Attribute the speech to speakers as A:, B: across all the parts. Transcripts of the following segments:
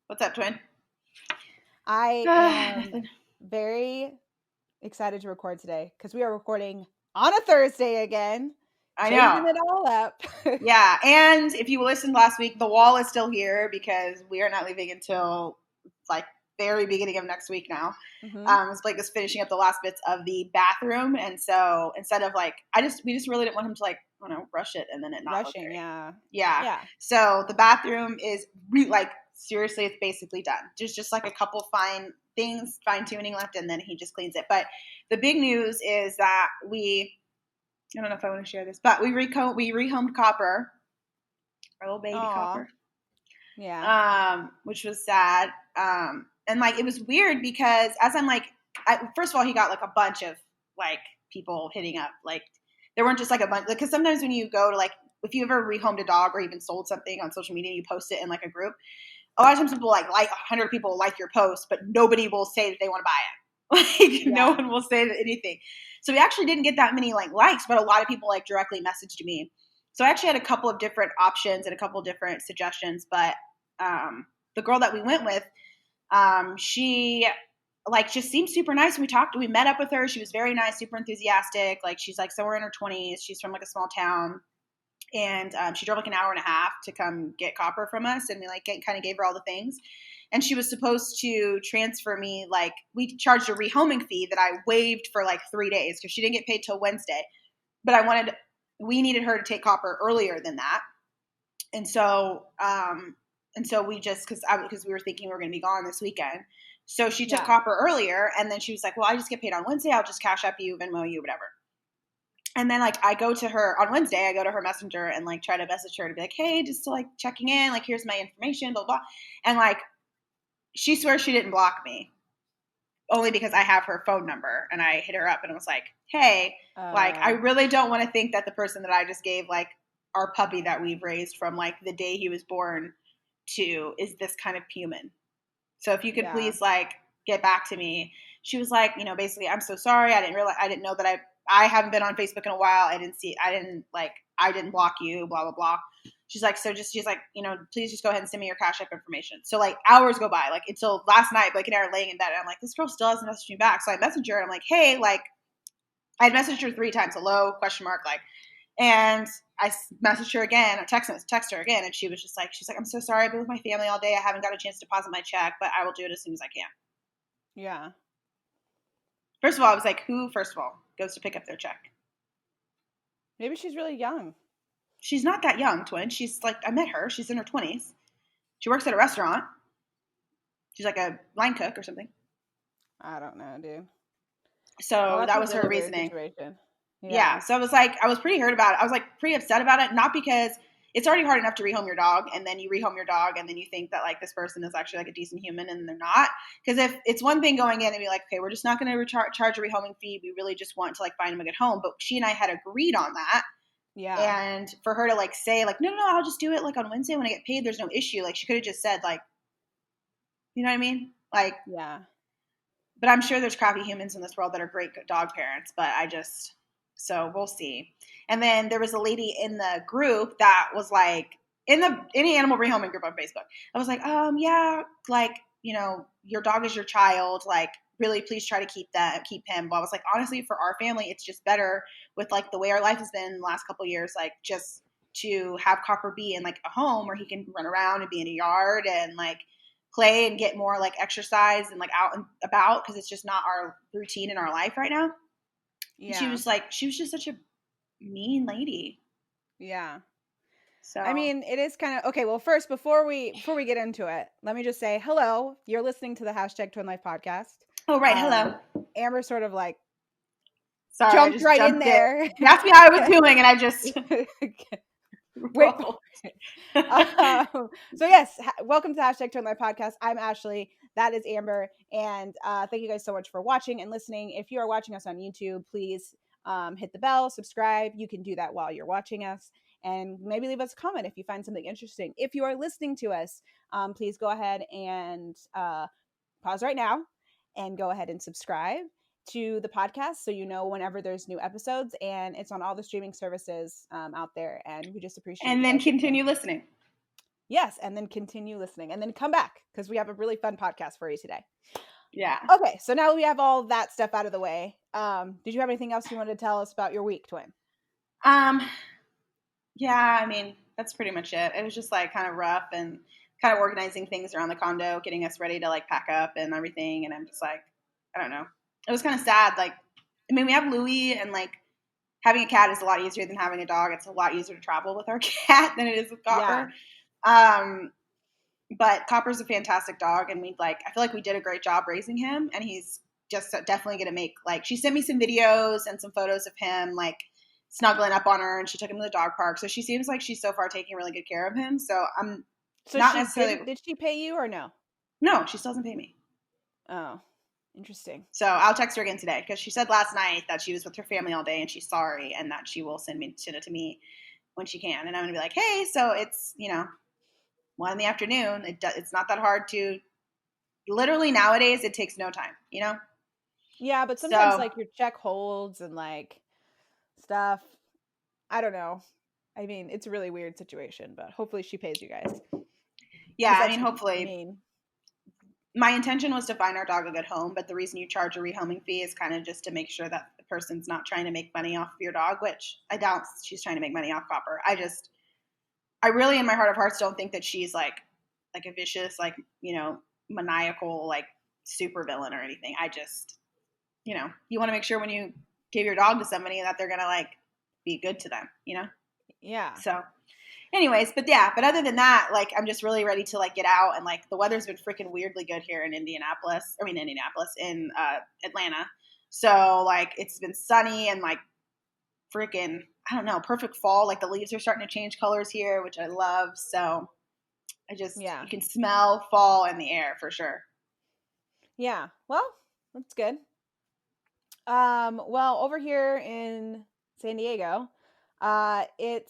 A: What's up, twin?
B: I am
A: Nothing.
B: very excited to record today because we are recording on a Thursday again,
A: I
B: changing
A: know.
B: it all up.
A: Yeah, and if you listened last week, the wall is still here because we are not leaving until like very beginning of next week now.
B: hmm
A: As Blake is finishing up the last bits of the bathroom, and so instead of like, we just really didn't want him to like, I don't know, rush it and then it not look
B: Rushing,
A: great.
B: yeah.
A: Yeah.
B: Yeah.
A: So the bathroom is like seriously, it's basically done. There's just like a couple fine things, fine tuning left, and then he just cleans it. But the big news is that I don't know if I want to share this, but we rehomed Copper, our little baby
B: Aw.
A: Copper,
B: Yeah.
A: which was sad. And like it was weird because as I'm like, first of all, he got like a bunch of like people hitting up. Like there weren't just like a bunch, because sometimes when you go to like, if you ever rehomed a dog or even sold something on social media, you post it in like a group. A lot of times people like 100 people like your post, but nobody will say that they want to buy it. Like no
B: Yeah.
A: one will say that anything. So we actually didn't get that many like likes, but a lot of people like directly messaged me. So I actually had a couple of different options and a couple of different suggestions, but the girl that we went with, she like just seemed super nice. We met up with her. She was very nice, super enthusiastic. Like she's like somewhere in her 20s. She's from like a small town. And she drove like an hour and a half to come get Copper from us, and we like kind of gave her all the things. And she was supposed to transfer me, like we charged a rehoming fee that I waived for like 3 days because she didn't get paid till Wednesday. But we needed her to take Copper earlier than that, and so we just because we were thinking we were going to be gone this weekend. So she took
B: Yeah.
A: Copper earlier, and then she was like, "Well, I just get paid on Wednesday. I'll just cash up you, Venmo you, whatever." And then like I go to her on Wednesday, I go to her messenger and like try to message her to be like, hey, just to like checking in, like here's my information, blah blah. And like she swears she didn't block me, only because I have her phone number, and I hit her up and was like, hey, like I
B: Uh,
A: really don't want to think that the person that I just gave like our puppy that we've raised from like the day he was born to is this kind of human. So if you could
B: yeah.
A: please like get back to me. She was like, basically, I'm so sorry. I didn't know that I haven't been on Facebook in a while. I didn't block you, blah, blah, blah. She's like, she's like, please just go ahead and send me your Cash App information. So like hours go by, like until last night, Blake and I are laying in bed, and I'm like, this girl still hasn't messaged me back. So I messaged her and I'm like, hey, like I had messaged her 3 times, hello, question mark, like, and I messaged her again, I text her again, and she's like, I'm so sorry, I've been with my family all day. I haven't got a chance to deposit my check, but I will do it as soon as I can.
B: Yeah.
A: First of all, I was like, who, first of all, goes to pick up their check?
B: Maybe she's really young.
A: She's not that young, twin. She's like, I met her. She's in her 20s. She works at a restaurant. She's like a line cook or something.
B: I don't know, dude. Well,
A: So
B: that's
A: that
B: a
A: was her
B: really weird
A: reasoning.
B: situation.
A: Yeah.
B: Yeah.
A: So I was pretty hurt about it. I was like pretty upset about it. Not because it's already hard enough to rehome your dog, and then you rehome your dog, and then you think that like this person is actually like a decent human, and they're not. Because if it's one thing going in and be like, okay, we're just not going to charge a rehoming fee. We really just want to like find him a good home. But she and I had agreed on that.
B: Yeah.
A: And for her to like say like, no, I'll just do it like on Wednesday when I get paid. There's no issue. Like she could have just said like, you know what I mean? Like,
B: Yeah.
A: but I'm sure there's crappy humans in this world that are great dog parents. But so we'll see. And then there was a lady in the group that was like in the any animal rehoming group on Facebook. I was like, yeah, like your dog is your child. Like really, please try to keep him. But I was like, honestly, for our family, it's just better with like the way our life has been in the last couple of years. Like just to have Copper be in like a home where he can run around and be in a yard and like play and get more like exercise and like out and about, because it's just not our routine in our life right now. And
B: Yeah.
A: she was just such a mean lady.
B: Yeah. I
A: So,
B: mean, it is kind of okay. Well, first, before we get into it, let me just say hello. You're listening to the hashtag Twin Life podcast.
A: oh right, hello.
B: Amber sort of like
A: Sorry, I
B: jumped
A: just
B: right in
A: jumped in.
B: there.
A: You asked me how I was doing, and I just
B: Wait.
A: rolled.
B: So yes, welcome to hashtag Twin Life podcast. I'm Ashley. That is Amber, and thank you guys so much for watching and listening. If you are watching us on YouTube, please hit the bell, subscribe. You can do that while you're watching us. And maybe leave us a comment if you find something interesting. If you are listening to us, please go ahead and pause right now and go ahead and subscribe to the podcast so you know whenever there's new episodes. And it's on all the streaming services out there. And we just appreciate
A: And
B: you
A: then
B: guys listening.
A: continue listening.
B: Yes, and then continue listening and then come back because we have a really fun podcast for you today.
A: Yeah.
B: Okay, so now we have all that stuff out of the way. Did you have anything else you wanted to tell us about your week, Twin?
A: Yeah, I mean, that's pretty much it. It was just like kind of rough and kind of organizing things around the condo, getting us ready to like pack up and everything. And I'm just like, I don't know. It was kind of sad. Like, I mean, we have Louie, and like having a cat is a lot easier than having a dog. It's a lot easier to travel with our cat than it is with Copper. But Copper's a fantastic dog, and I feel like we did a great job raising him, and he's just definitely going to make, like, she sent me some videos and some photos of him, like, snuggling up on her, and she took him to the dog park. So she seems like she's so far taking really good care of him. So I'm not necessarily.
B: Did she pay you or no?
A: No, she still doesn't pay me.
B: Oh, interesting.
A: So I'll text her again today because she said last night that she was with her family all day and she's sorry and that she will send it to me when she can. And I'm going to be like, hey, so it's, 1 in the afternoon. It's not that hard to. Literally nowadays, it takes no time,
B: Yeah, but sometimes like your check holds and like stuff. I don't know. I mean, it's a really weird situation, but hopefully she pays you guys.
A: Yeah, I mean, hopefully. My intention was to find our dog a good home, but the reason you charge a rehoming fee is kind of just to make sure that the person's not trying to make money off of your dog, which I doubt she's trying to make money off Copper. I really, in my heart of hearts, don't think that she's like a vicious, like, maniacal, like, super villain or anything. I just, you want to make sure when you give your dog to somebody that they're going to, like, be good to them,
B: Yeah.
A: So anyways, but other than that, like, I'm just really ready to, like, get out, and, like, the weather's been freaking weirdly good here in in Atlanta. So, like, it's been sunny and, like, freaking, I don't know, perfect fall. Like, the leaves are starting to change colors here, which I love. So you can smell fall in the air for sure.
B: Yeah. Well, that's good. Well, over here in San Diego, we've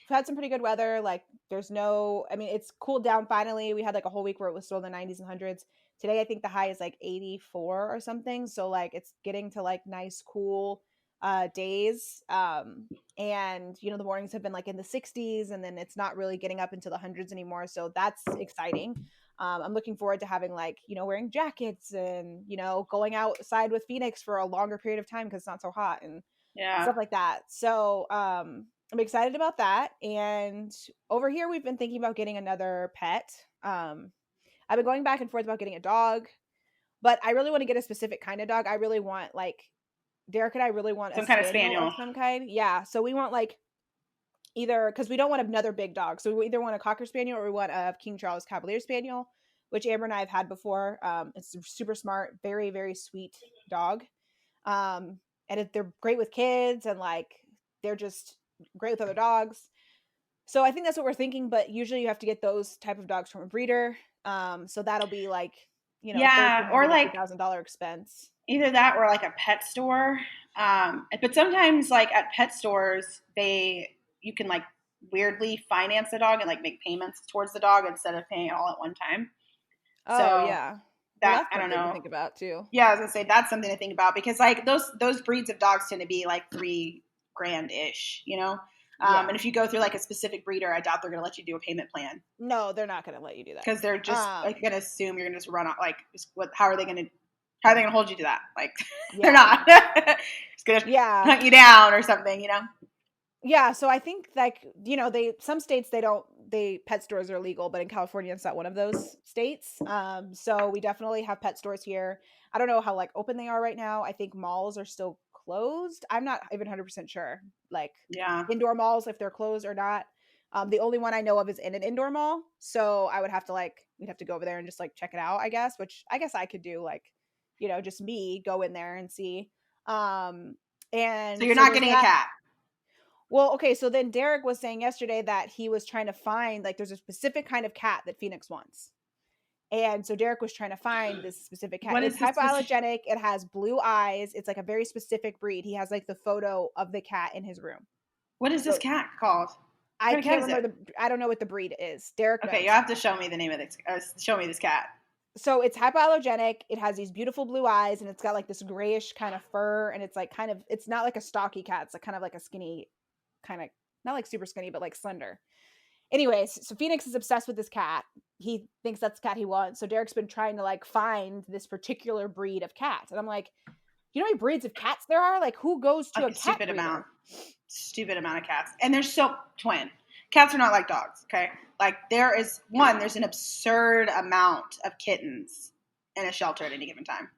B: had some pretty good weather. Like, it's cooled down finally. We had like a whole week where it was still in the 90s and 100s. Today, I think the high is like 84 or something. So like it's getting to like nice, cool days. And the mornings have been like in the 60s, and then it's not really getting up into the hundreds anymore. So that's exciting. I'm looking forward to having like, wearing jackets and, going outside with Phoenix for a longer period of time because it's not so hot and stuff like that. So I'm excited about that. And over here, we've been thinking about getting another pet. I've been going back and forth about getting a dog, but I really want to get a specific kind of dog. I really want, like, Derek and I really want
A: some kind of spaniel
B: of some kind. Yeah. So we want like either, because we don't want another big dog. So we either want a Cocker Spaniel or we want a King Charles Cavalier Spaniel, which Amber and I have had before. It's super smart, very, very sweet dog. And they're great with kids, and like they're just great with other dogs. So I think that's what we're thinking, but usually you have to get those type of dogs from a breeder. So that'll be like,
A: or like
B: $1,000 expense.
A: Either that or like a pet store. But sometimes like at pet stores, you can like weirdly finance the dog and like make payments towards the dog instead of paying it all at one time.
B: Oh, so, yeah.
A: That's I don't know.
B: To think about too.
A: Yeah, I was gonna say that's something to think about because like those breeds of dogs tend to be like $3,000 ish, And if you go through like a specific breeder, I doubt they're gonna let you do a payment plan.
B: No, they're not gonna let you do that
A: because they're just like gonna assume you're gonna just run out. Like, how are they gonna hold you to that? Like, they're not. It's gonna hunt you down or something,
B: Yeah, so I think like, some states pet stores are illegal, but in California it's not one of those states. So we definitely have pet stores here. I don't know how like open they are right now. I think malls are still closed. I'm not even 100% sure. Like indoor malls, if they're closed or not. The only one I know of is in an indoor mall. So I would have to we'd have to go over there and just like check it out, I guess, which I guess I could do, like, just me go in there and see. And
A: so you're not getting a cat.
B: Well, okay, so then Derek was saying yesterday that he was trying to find, like, there's a specific kind of cat that Phoenix wants. And so Derek was trying to find this specific cat. It's hypoallergenic. It has blue eyes. It's like a very specific breed. He has like the photo of the cat in his room.
A: What is this cat called?
B: I can't remember I don't know what the breed is. Derek knows.
A: Okay, you have to show me the name of this. Show me this cat.
B: So it's hypoallergenic. It has these beautiful blue eyes, and it's got like this grayish kind of fur, and it's like it's not like a stocky cat. It's like kind of like a skinny, kind of not like super skinny, but like slender. anyways, so Phoenix is obsessed with this cat. He thinks that's the cat he wants. So Derek's been trying to like find this particular breed of cat. And I'm like, you know how many breeds of cats there are? Like, who goes to
A: like
B: a cat
A: stupid
B: breeder?
A: amount of cats. And there's so twin. Cats are not like dogs, okay? Like there's an absurd amount of kittens in a shelter at any given time.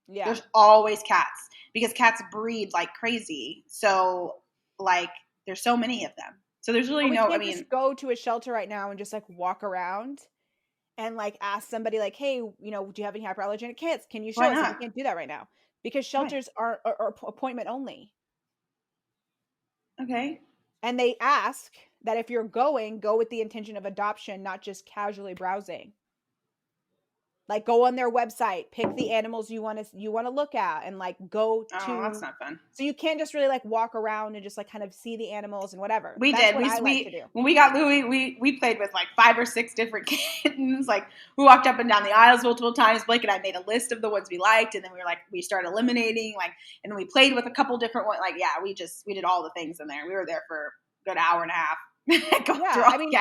B: Yeah.
A: There's always cats because cats breed like crazy. So like there's so many of them. So there's really
B: we can't just go to a shelter right now and just like walk around and like ask somebody like, hey, you know, do you have any hyperallergenic cats? Can you show us? We can't do that right now because shelters are appointment only.
A: Okay.
B: And they ask that if you're going, go with the intention of adoption, not just casually browsing. Like go on their website, pick the animals you want to look at, and like go to.
A: Oh, that's not fun.
B: So you can't just really like walk around and just like kind of see the animals and whatever.
A: We
B: That's
A: did.
B: What I like to do.
A: When we got Louis, we played with like 5 or 6 different kittens. Like we walked up and down the aisles multiple times. Blake and I made a list of the ones we liked, and then we started eliminating. Like, and then we played with a couple different ones. Like, yeah, we did all the things in there. We were there for a good hour and a half.
B: Yeah, I mean,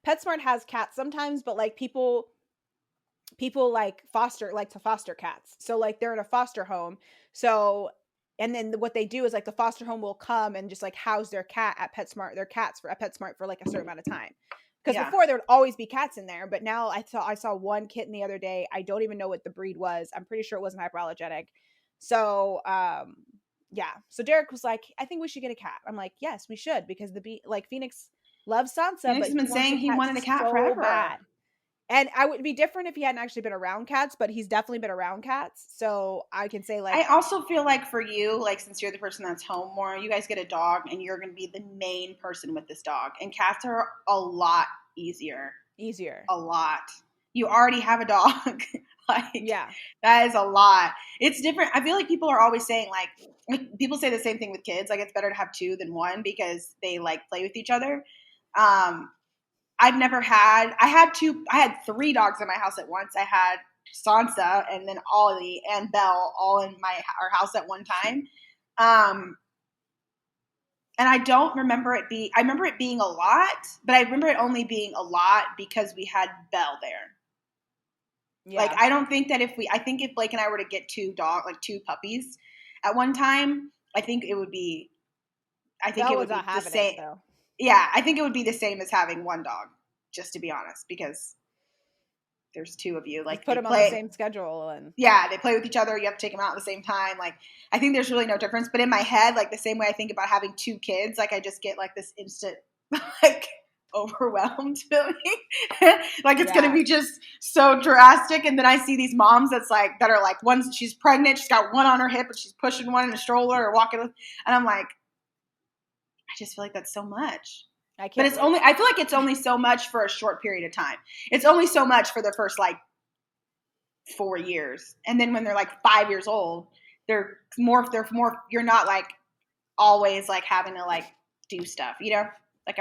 B: PetSmart has cats sometimes, but like people like to foster cats. So like they're in a foster home. So, and then what they do is like the foster home will come and just like house their cat at PetSmart, their cats at PetSmart for like a certain amount of time. Because before there would always be cats in there, but now I saw one kitten the other day. I don't even know what the breed was. I'm pretty sure it wasn't hyperallergenic. So, yeah. So Derek was like, I think we should get a cat. I'm like, yes, we should, because Phoenix loves Sansa.
A: Phoenix has been saying he wanted a cat forever.
B: Bad. And I would be different if he hadn't actually been around cats, but he's definitely been around cats. So I can say like,
A: I also feel like for you, like since you're the person that's home more, you guys get a dog and you're going to be the main person with this dog. And cats are a lot easier. A lot. You already have a dog. Like, yeah, that is a lot. It's different. I feel like people are always saying like people say the same thing with kids. Like it's better to have 2 than 1 because they like play with each other. I had 3 dogs in my house at once. I had Sansa and then Ollie and Belle all in our house at one time. And I don't remember I remember it being a lot, but I remember it only being a lot because we had Belle there. Yeah. Like, I don't think that if Blake and I were to get 2 puppies at one time, I think it would be the same. Yeah, I think it would be the same as having 1 dog, just to be honest, because there's 2 of you. Like,
B: put them on the same schedule, and
A: yeah, they play with each other. You have to take them out at the same time. Like, I think there's really no difference. But in my head, like the same way I think about having 2 kids, like I just get like this instant like overwhelmed feeling. Like it's gonna be just so drastic. And then I see these moms that are like, she's pregnant, she's got one on her hip, and she's pushing one in a stroller or walking with, and I'm like, I just feel like that's so much. I feel like it's only so much for a short period of time. It's only so much for the first like 4 years. And then when they're like 5 years old, they're more, you're not like always like having to like do stuff, you know? Like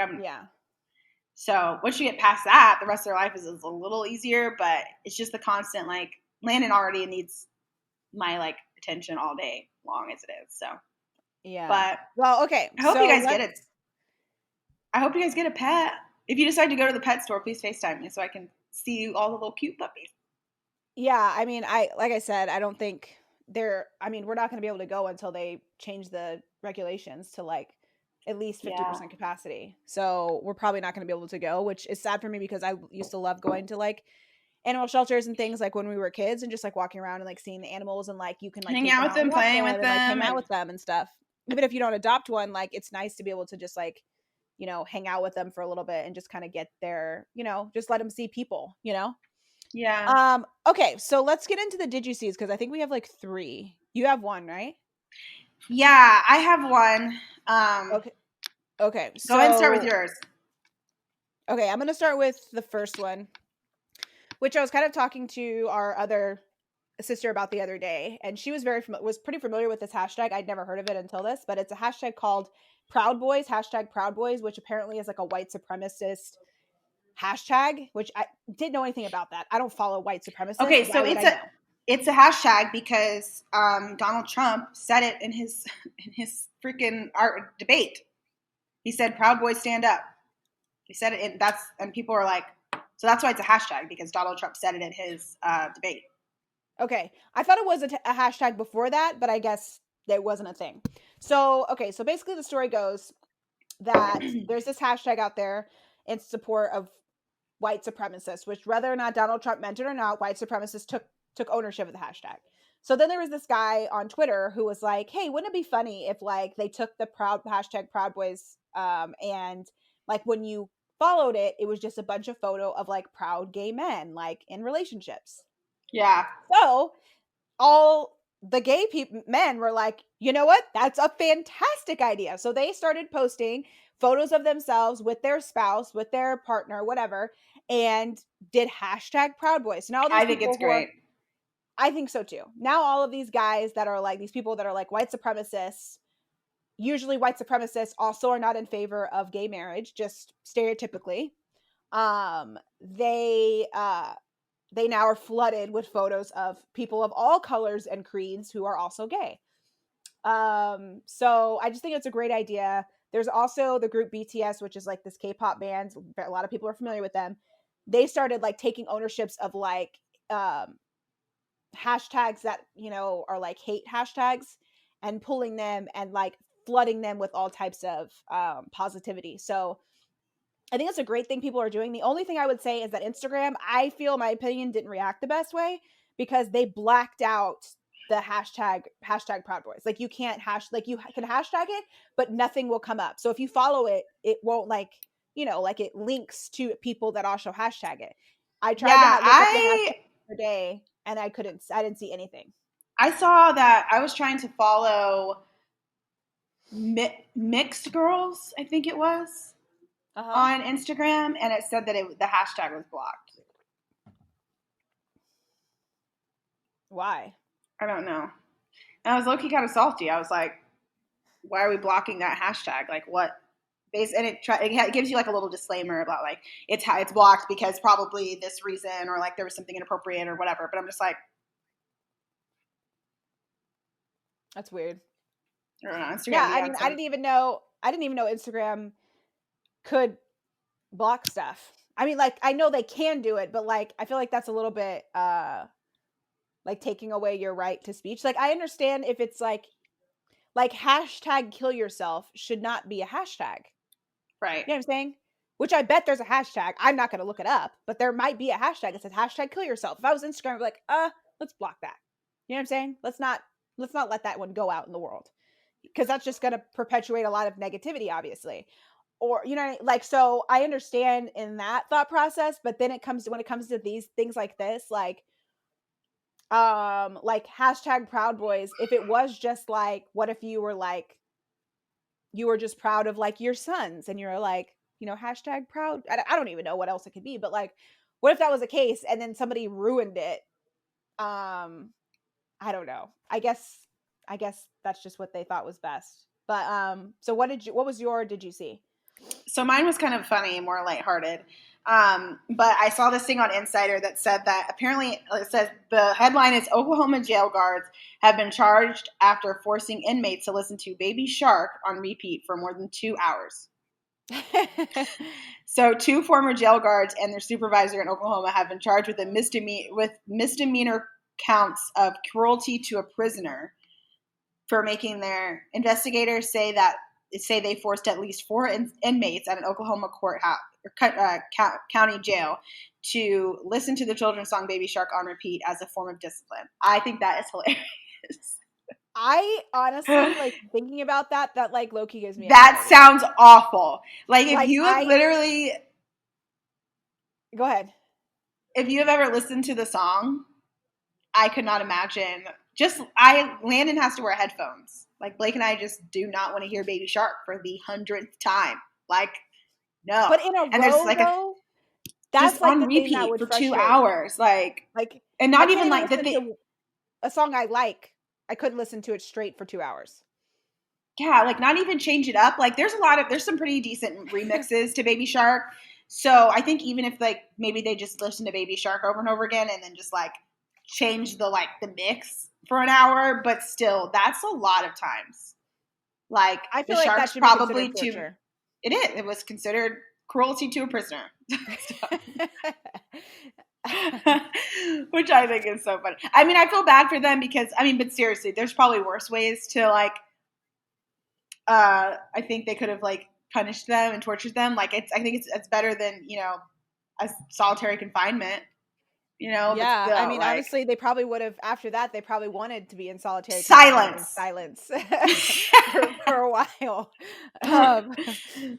A: so once you get past that, the rest of their life is a little easier, but it's just the constant, like Landon already needs my like attention all day long as it is. So
B: yeah.
A: But
B: well, okay.
A: I hope you guys get it. I hope you guys get a pet. If you decide to go to the pet store, please FaceTime me so I can see all the little cute puppies.
B: Yeah, I mean, like I said, I don't think we're not going to be able to go until they change the regulations to like at least 50% capacity. So we're probably not going to be able to go, which is sad for me because I used to love going to like animal shelters and things like when we were kids and just like walking around and like seeing the animals and like you can like
A: hang out with them, playing with them,
B: like, hang out with them and stuff. Even if you don't adopt one, like it's nice to be able to just like, you know, hang out with them for a little bit and just kind of get their, you know, just let them see people, you know?
A: Yeah.
B: Okay, so let's get into the Did You Sees because I think we have like 3. You have 1, right?
A: Yeah, I have 1.
B: Okay.
A: So go ahead and start with yours.
B: Okay, I'm going to start with the first one, which I was kind of talking to our other sister about the other day, and she was pretty familiar with this hashtag. I'd never heard of it until this, but it's a hashtag called Proud Boys, #ProudBoys, which apparently is like a white supremacist hashtag, which I didn't know anything about that. I don't follow white supremacists.
A: Okay, so it's a hashtag because Donald Trump said it in his freaking art debate. He said, "Proud Boys stand up." He said it in and people are like, so that's why it's a hashtag, because Donald Trump said it in his debate.
B: Okay. I thought it was a hashtag before that, but I guess it wasn't a thing. So, okay. So basically the story goes that there's this hashtag out there in support of white supremacists, which whether or not Donald Trump meant it or not, white supremacists took ownership of the hashtag. So then there was this guy on Twitter who was like, hey, wouldn't it be funny if like they took the hashtag Proud Boys and like when you followed it, it was just a bunch of photo of like proud gay men like in relationships.
A: Yeah.
B: So all the gay men were like, you know what? That's a fantastic idea. So they started posting photos of themselves with their spouse, with their partner, whatever, and did hashtag Proud Boys. Now all these
A: I think it's great.
B: I think so too. Now all of these guys that are like these people that are like white supremacists, usually white supremacists also are not in favor of gay marriage, just stereotypically. They now are flooded with photos of people of all colors and creeds who are also gay. So I just think it's a great idea. There's also the group BTS, which is like this K-pop band. A lot of people are familiar with them. They started like taking ownerships of like hashtags that, you know, are like hate hashtags and pulling them and like flooding them with all types of positivity. So I think it's a great thing people are doing. The only thing I would say is that Instagram, I feel, my opinion, didn't react the best way because they blacked out the hashtag Proud Boys. Like you can't you can hashtag it, but nothing will come up. So if you follow it, it won't like, you know, like it links to people that also hashtag it. I tried to look up the hashtag per day and I didn't see anything.
A: I saw that I was trying to follow Mixed Girls, I think it was, on Instagram, and it said that the hashtag was blocked.
B: Why?
A: I don't know. And I was low-key kind of salty. I was like, why are we blocking that hashtag? Like what? And it gives you like a little disclaimer about like it's blocked because probably this reason or like there was something inappropriate or whatever. But I'm just like,
B: that's weird.
A: I don't know. Instagram.
B: Yeah, I mean, I didn't even know Instagram could block stuff. I mean, like I know they can do it, but like I feel like that's a little bit like taking away your right to speech. Like I understand if it's like hashtag kill yourself should not be a hashtag.
A: Right.
B: You know what I'm saying? Which I bet there's a hashtag. I'm not going to look it up, but there might be a hashtag that says hashtag kill yourself. If I was Instagram, I'd be like, let's block that. You know what I'm saying? Let's not let that one go out in the world because that's just going to perpetuate a lot of negativity, obviously. Or, you know, like, so I understand in that thought process, but then when it comes to these things like this, like hashtag Proud Boys, if it was just like, what if you were like, you were just proud of like your sons and you're like, you know, hashtag proud. I don't even know what else it could be, but like, what if that was the case and then somebody ruined it? I don't know. I guess that's just what they thought was best. But so did you see?
A: So mine was kind of funny and more lighthearted. But I saw this thing on Insider that said that apparently it says the headline is Oklahoma jail guards have been charged after forcing inmates to listen to Baby Shark on repeat for more than 2 hours. So 2 former jail guards and their supervisor in Oklahoma have been charged with misdemeanor counts of cruelty to a prisoner for making their investigators say they forced at least 4 inmates at an Oklahoma courthouse or county jail to listen to the children's song Baby Shark on repeat as a form of discipline. I think that is hilarious.
B: I honestly, like, thinking about that like low-key gives me
A: that anxiety. Sounds awful. Like, if you have literally...
B: Go ahead.
A: If you have ever listened to the song, I could not imagine... Landon has to wear headphones. Like, Blake and I just do not want to hear Baby Shark for the 100th time. Like, no.
B: But in a row, like though, that's
A: just
B: like
A: on
B: the
A: repeat
B: thing that would
A: for
B: frustrate
A: 2 hours. Like, and not even like that.
B: A song I like, I couldn't listen to it straight for 2 hours.
A: Yeah, like not even change it up. Like, there's some pretty decent remixes to Baby Shark. So I think even if like maybe they just listen to Baby Shark over and over again and then just like change the mix for an hour, but still, that's a lot of times. Like,
B: I feel
A: the
B: like
A: Shark's
B: that should
A: probably
B: be torture.
A: It is. It was considered cruelty to a prisoner. Which I think is so funny. I mean, I feel bad for them because, I mean, but seriously, there's probably worse ways to like, I think they could have like punished them and tortured them. Like I think it's better than, you know, a solitary confinement, you know, but
B: Yeah, I
A: still
B: mean,
A: like
B: honestly, they probably would have after that. They probably wanted to be in solitary confinement and
A: silence.
B: silence for a while. That's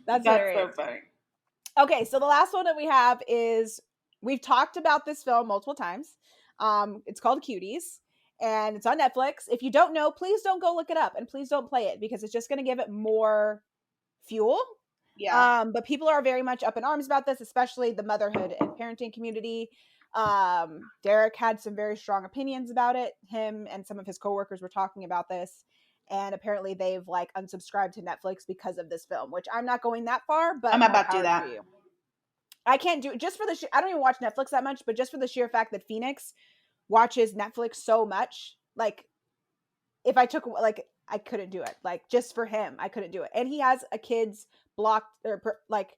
A: That's so
B: hilarious.
A: funny.
B: Okay, so the last one that we have is we've talked about this film multiple times. It's called Cuties, and it's on Netflix. If you don't know, please don't go look it up, and please don't play it because it's just going to give it more fuel.
A: Yeah.
B: But people are very much up in arms about this, especially the motherhood and parenting community. Derek had some very strong opinions about it. Him and some of his coworkers were talking about this, and apparently they've like unsubscribed to Netflix because of this film, which I'm not going that far, but
A: I'm
B: more
A: about to do
B: power
A: that.
B: to you. I can't do it just for the I don't even watch Netflix that much, but just for the sheer fact that Phoenix watches Netflix so much, like if I took like I couldn't do it. Like just for him, I couldn't do it. And he has a kid's blocked or like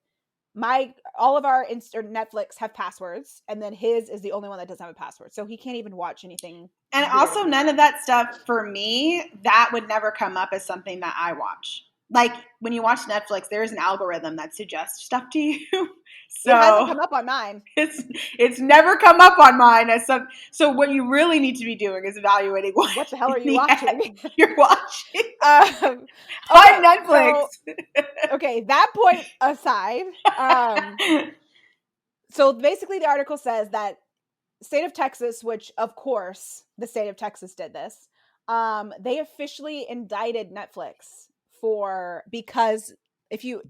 B: all of our Netflix have passwords, and then his is the only one that doesn't have a password, so he can't even watch anything.
A: And also, none of that stuff for me, that would never come up as something that I watch. Like when you watch Netflix, there is an algorithm that suggests stuff to you. So
B: it hasn't come up on mine.
A: It's never come up on mine as some. So what you really need to be doing is evaluating
B: what the hell are you watching?
A: You're watching
B: on
A: Netflix.
B: So, okay, that point aside, so basically the article says that state of Texas, which of course the state of Texas did this, they officially indicted Netflix because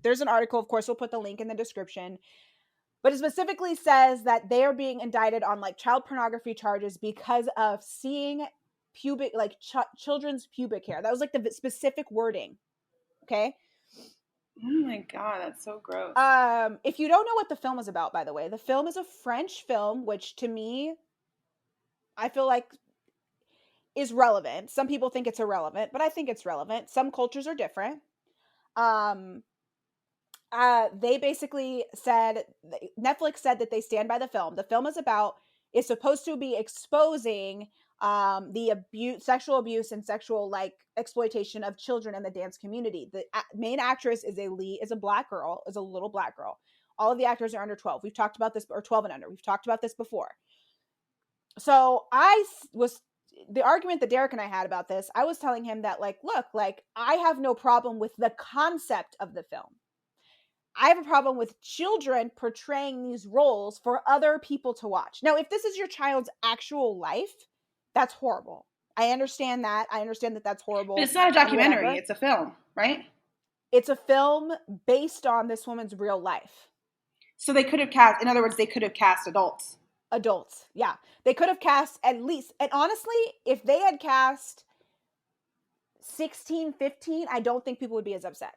B: there's an article, of course we'll put the link in the description, but it specifically says that they are being indicted on like child pornography charges because of seeing pubic, like children's pubic hair. That was like the specific wording. Okay.
A: Oh my God, that's so gross.
B: If you don't know what the film is about, by the way, the film is a French film, which to me, I feel like is relevant. Some people think it's irrelevant, but I think it's relevant. Some cultures are different. They basically said, Netflix said that they stand by the film. The film is supposed to be exposing the sexual abuse and sexual like exploitation of children in the dance community. The main actress is a little black girl. All of the actors are under 12. We've talked about this, or 12 and under. We've talked about this before. So the argument that Derek and I had about this, I was telling him that like, look, like I have no problem with the concept of the film. I have a problem with children portraying these roles for other people to watch. Now, if this is your child's actual life, that's horrible. I understand that. That's horrible.
A: But it's not a documentary. It's a film, right?
B: It's a film based on this woman's real life.
A: So they could have cast, in other words, they could have cast adults.
B: Adults, yeah. They could have cast at least, and honestly, if they had cast 16, 15, I don't think people would be as upset.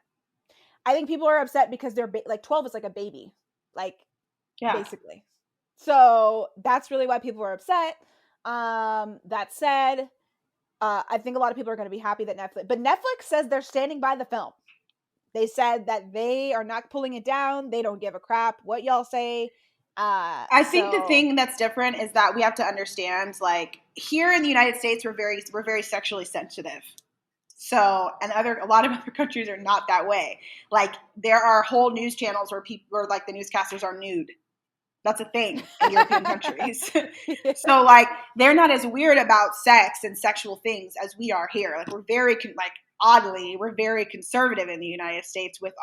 B: I think people are upset because they're like 12 is like a baby, like basically. So that's really why people are upset. That said, I think a lot of people are going to be happy that Netflix says they're standing by the film. They said that they are not pulling it down. They don't give a crap what y'all say.
A: I think the thing that's different is that we have to understand, like here in the United States, we're very sexually sensitive. So, and a lot of other countries are not that way. Like there are whole news channels where like the newscasters are nude. That's a thing in European countries. So like they're not as weird about sex and sexual things as we are here. Like we're very conservative in the United States with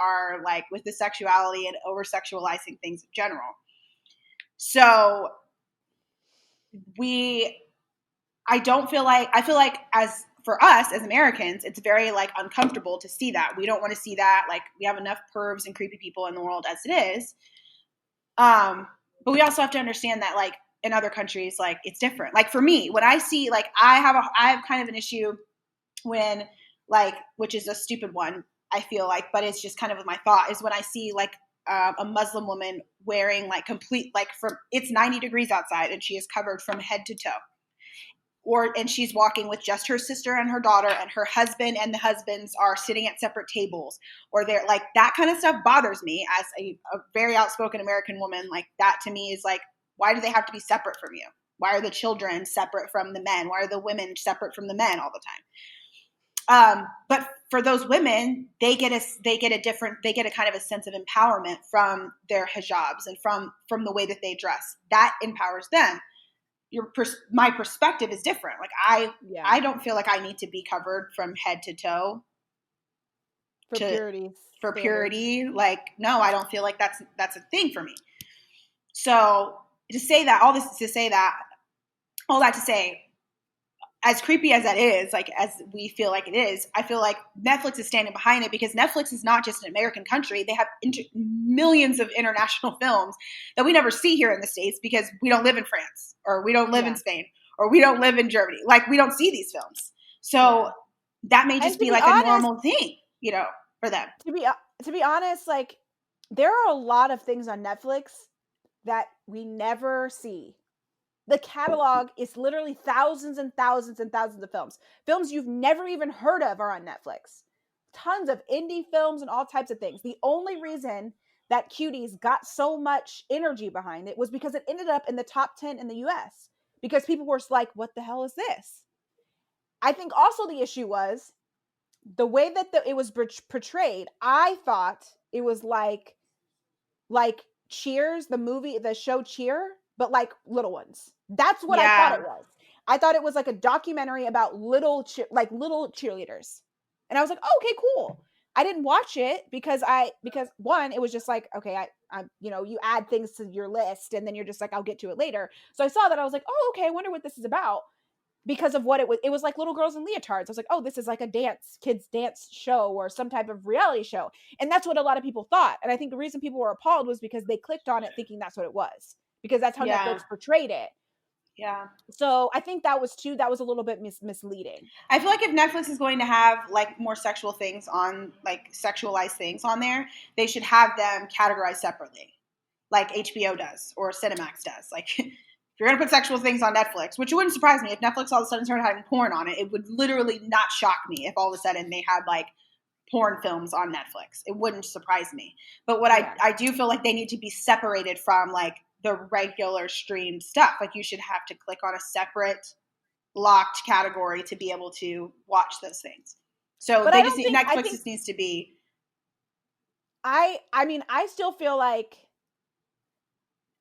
A: with the sexuality and over sexualizing things in general. So I feel like as for us as Americans, it's very like uncomfortable to see that. We don't want to see that. Like we have enough pervs and creepy people in the world as it is. But we also have to understand that like in other countries, like it's different. Like for me, when I see like I have kind of an issue when like, which is a stupid one, I feel like, but it's just kind of my thought is when I see like a Muslim woman wearing like complete, like it's 90 degrees outside and she is covered from head to toe. and she's walking with just her sister and her daughter, and her husband and the husbands are sitting at separate tables, or they're like, that kind of stuff bothers me as a very outspoken American woman. Like, that to me is like, why do they have to be separate from you? Why are the children separate from the men? Why are the women separate from the men all the time? But for those women, they get a kind of a sense of empowerment from their hijabs and from the way that they dress. That empowers them. My perspective is different. Like, I don't feel like I need to be covered from head to toe for purity. Like, no, I don't feel like that's a thing for me. So to say that, all that to say, as creepy as that is, like, as we feel like it is, I feel like Netflix is standing behind it, because Netflix is not just an American country. They have millions of international films that we never see here in the States, because we don't live in France, or we don't live in Spain, or we don't live in Germany. Like, we don't see these films. So that may just be like honest, a normal thing, for them.
B: To be honest, like, there are a lot of things on Netflix that we never see. The catalog is literally thousands and thousands and thousands of films. Films you've never even heard of are on Netflix. Tons of indie films and all types of things. The only reason that Cuties got so much energy behind it was because it ended up in the top 10 in the US. Because people were like, what the hell is this? I think also the issue was the way that it was portrayed. I thought it was like Cheers, the show Cheer, but like little ones. That's what I thought it was. I thought it was like a documentary about little cheerleaders. And I was like, oh, okay, cool. I didn't watch it because one, it was just like, okay, I you add things to your list and then you're just like, I'll get to it later. So I saw that, I was like, oh, okay, I wonder what this is about. Because of what it was like little girls in leotards. I was like, oh, this is like a kids dance show or some type of reality show. And that's what a lot of people thought. And I think the reason people were appalled was because they clicked on it thinking that's what it was. Because that's how Netflix portrayed it.
A: Yeah.
B: So I think that was a little bit misleading.
A: I feel like if Netflix is going to have like more sexual things on, like sexualized things on there, they should have them categorized separately, like HBO does or Cinemax does. Like, if you're going to put sexual things on Netflix, which wouldn't surprise me if Netflix all of a sudden started having porn on it, it would literally not shock me if all of a sudden they had like porn films on Netflix. It wouldn't surprise me. But what I do feel like they need to be separated from like the regular streamed stuff. Like, you should have to click on a separate locked category to be able to watch those things. So but Netflix just needs to be.
B: I mean, I still feel like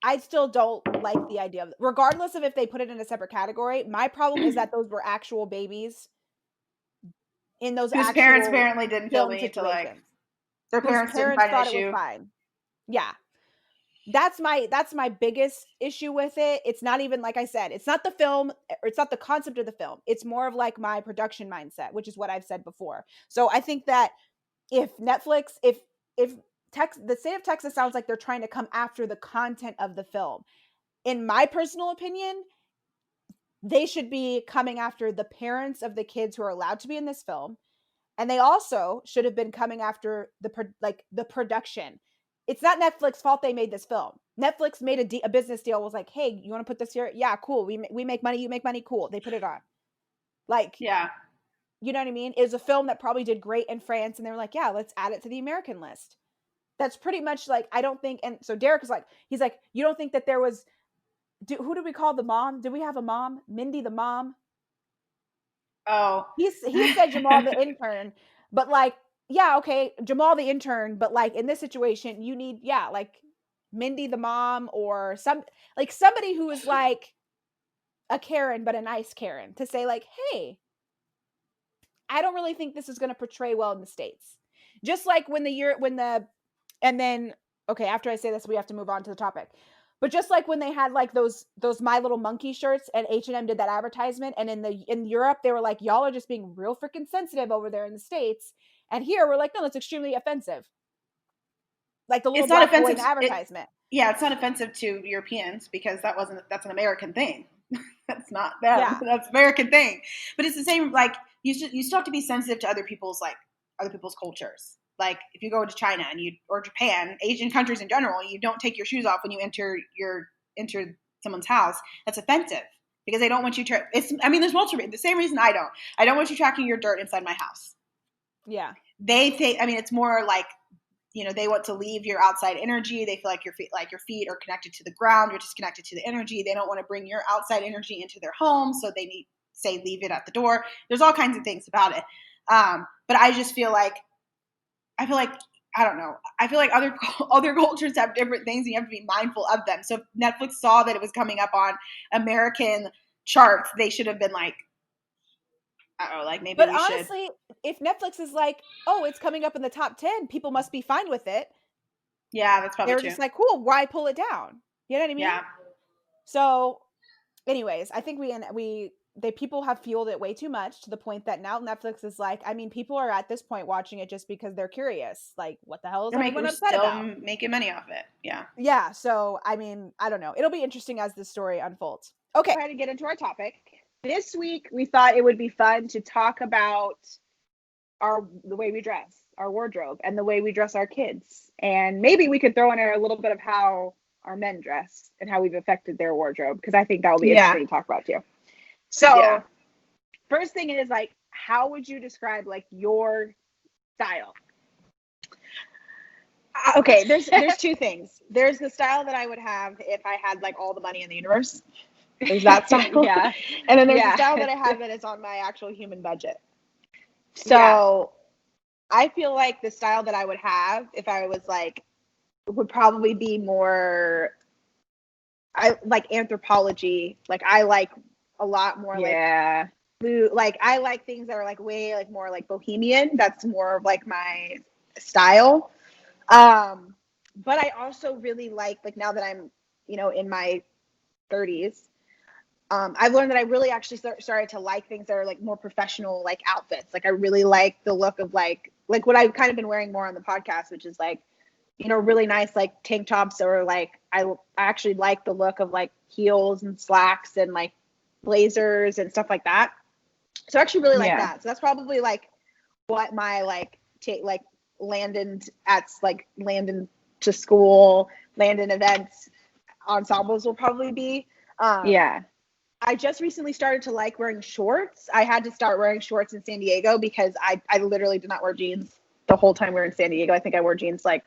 B: I still don't like the idea of, regardless of if they put it in a separate category. My problem is that those were actual babies in those
A: whose parents apparently didn't feel the need to, like, their parents didn't find an issue. It was fine.
B: Yeah. That's my biggest issue with it. It's not even, like I said, it's not the film, or it's not the concept of the film. It's more of like my production mindset, which is what I've said before. So I think that if Netflix, if the state of Texas sounds like they're trying to come after the content of the film. In my personal opinion, they should be coming after the parents of the kids who are allowed to be in this film. And they also should have been coming after the production. It's not Netflix's fault they made this film. Netflix made a business deal, was like, hey, you want to put this here? Yeah, cool. We make money. You make money. Cool. They put it on. Like,
A: yeah.
B: You know what I mean? It was a film that probably did great in France. And they were like, yeah, let's add it to the American list. That's pretty much like, I don't think, and so Derek is like, he's like, you don't think that there was, who did we call the mom? Did we have a mom? Mindy the mom?
A: Oh.
B: He said Jamal the intern, but like, yeah, okay, Jamal the intern, but like in this situation, you need, like Mindy the mom, or somebody who is like a Karen, but a nice Karen, to say like, hey, I don't really think this is going to portray well in the States. Just like and then, okay, after I say this, we have to move on to the topic. But just like when they had like those My Little Monkey shirts, and H&M did that advertisement, and in Europe they were like, y'all are just being real freaking sensitive over there in the States, and here we're like, no, that's extremely offensive. Like the little black boy advertisement.
A: It's not offensive to Europeans, because that's an American thing. That's not them. Yeah. That's an American thing. But it's the same. Like, you still have to be sensitive to other people's cultures. Like, if you go to China or Japan, Asian countries in general, you don't take your shoes off when you enter someone's house. That's offensive, because I don't want you to. There's multiple. The same reason I don't want you tracking your dirt inside my house.
B: Yeah.
A: They think. It's more like, they want to leave your outside energy. They feel like your feet are connected to the ground. You're just connected to the energy. They don't want to bring your outside energy into their home, so they leave it at the door. There's all kinds of things about it. But I just feel like, I don't know. I feel like other cultures have different things, and you have to be mindful of them. So if Netflix saw that it was coming up on American charts, they should have been like, maybe
B: but
A: we should. But
B: honestly, if Netflix is like, oh, it's coming up in the top 10, people must be fine with it.
A: Yeah, that's probably
B: true. They're just like, cool, why pull it down? You know what I mean?
A: Yeah.
B: So, anyways, I think people have fueled it way too much to the point that now Netflix is like, people are at this point watching it just because they're curious. Like, what the hell is everyone upset about?
A: Making money off it. Yeah.
B: Yeah. So, I don't know. It'll be interesting as the story unfolds. Okay.
C: Try to get into our topic. This week, we thought it would be fun to talk about the way we dress, our wardrobe, and the way we dress our kids. And maybe we could throw in there a little bit of how our men dress and how we've affected their wardrobe, because I think that will be interesting to talk about too. So, first thing is, like, how would you describe, like, your style? Okay, there's two things. There's the style that I would have if I had, like, all the money in the universe. There's that style.
B: Yeah.
C: And then there's the style that I have that is on my actual human budget. So I feel like the style that I would have if I was like, would probably be more, I like Anthropologie. Like, I like a lot more like blue. Like, I like things that are like way like more like bohemian. That's more of like my style. But I also really like now that I'm, in my 30s, I've learned that I really actually started to like things that are like more professional, like outfits. Like, I really like the look of like what I've kind of been wearing more on the podcast, which is like, really nice like tank tops, or like I actually like the look of like heels and slacks and like blazers and stuff like that. So I actually really like that. So that's probably like what my Landon to school, Landon events ensembles will probably be. I just recently started to like wearing shorts. I had to start wearing shorts in San Diego because I literally did not wear jeans the whole time we were in San Diego. I think I wore jeans like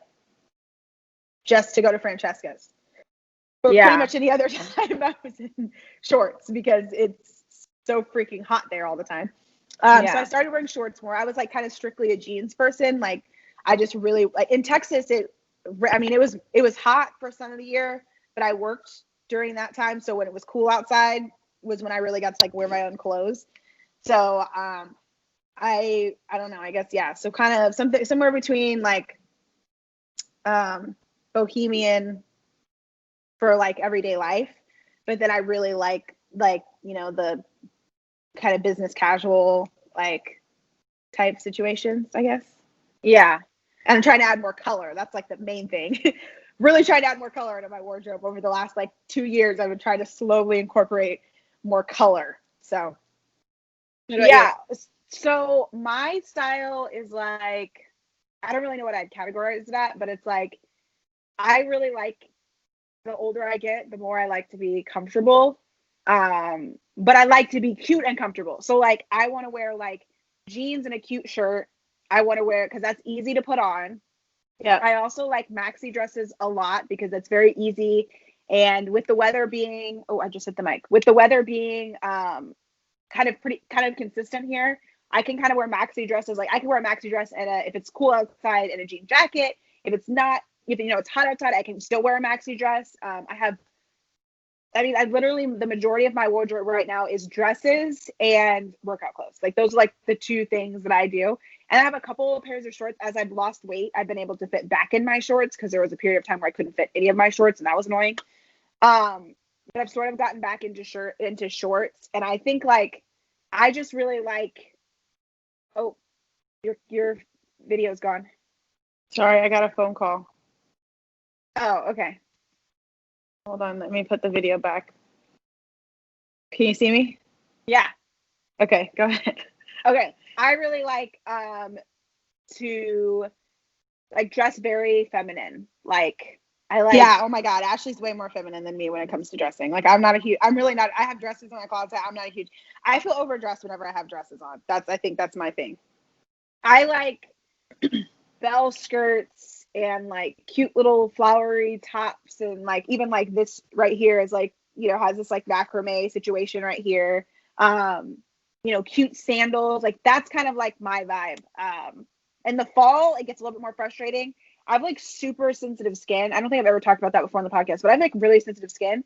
C: just to go to Francesca's. But pretty much any other time I was in shorts because it's so freaking hot there all the time. So I started wearing shorts more. I was like kind of strictly a jeans person. Like, I just really like in Texas. It was hot for some of the year, but I worked during that time. So when it was cool outside was when I really got to like wear my own clothes. So I don't know, I guess so kind of somewhere between like bohemian for like everyday life, but then I really like the kind of business casual like type situations, I guess. And I'm trying to add more color. That's like the main thing. Really trying to add more color into my wardrobe over the last like 2 years. I've been trying to slowly incorporate more color. So so my style is like, I don't really know what I'd categorize that, but it's like, I really like, the older I get, the more I like to be comfortable. But I like to be cute and comfortable. So like, I want to wear like jeans and a cute shirt. I want to wear it because that's easy to put on. I also like maxi dresses a lot because it's very easy. And with the weather being, I just hit the mic. With the weather being kind of consistent here, I can kind of wear maxi dresses. Like, I can wear a maxi dress and if it's cool outside, and a jean jacket. If it's not, if it's hot outside, I can still wear a maxi dress. I literally, the majority of my wardrobe right now is dresses and workout clothes. Like, those are like the two things that I do. And I have a couple of pairs of shorts. As I've lost weight, I've been able to fit back in my shorts because there was a period of time where I couldn't fit any of my shorts, and that was annoying. But I've sort of gotten back into shorts, and I think like I just really like. Oh, your video's gone.
D: Sorry, I got a phone call.
C: Oh, okay.
D: Hold on, let me put the video back. Can you see me?
C: Yeah.
D: Okay, go ahead.
C: Okay. I really like to like dress very feminine. Like, Yeah, oh my God. Ashley's way more feminine than me when it comes to dressing. Like I'm really not, I have dresses in my closet. I'm not a huge, I feel overdressed whenever I have dresses on. I think that's my thing. I like bell skirts and like cute little flowery tops. And like, even like this right here is like, has this like macrame situation right here. Cute sandals. Like that's kind of like my vibe. In the fall, it gets a little bit more frustrating. I have like super sensitive skin. I don't think I've ever talked about that before on the podcast, but I have like really sensitive skin.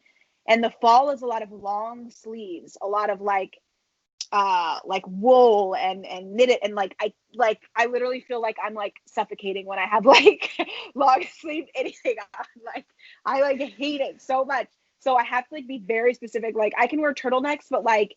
C: And the fall is a lot of long sleeves, a lot of like wool and knitted, and like I literally feel like I'm like suffocating when I have like long sleeve anything on. Like I like hate it so much. So I have to like be very specific. Like I can wear turtlenecks, but like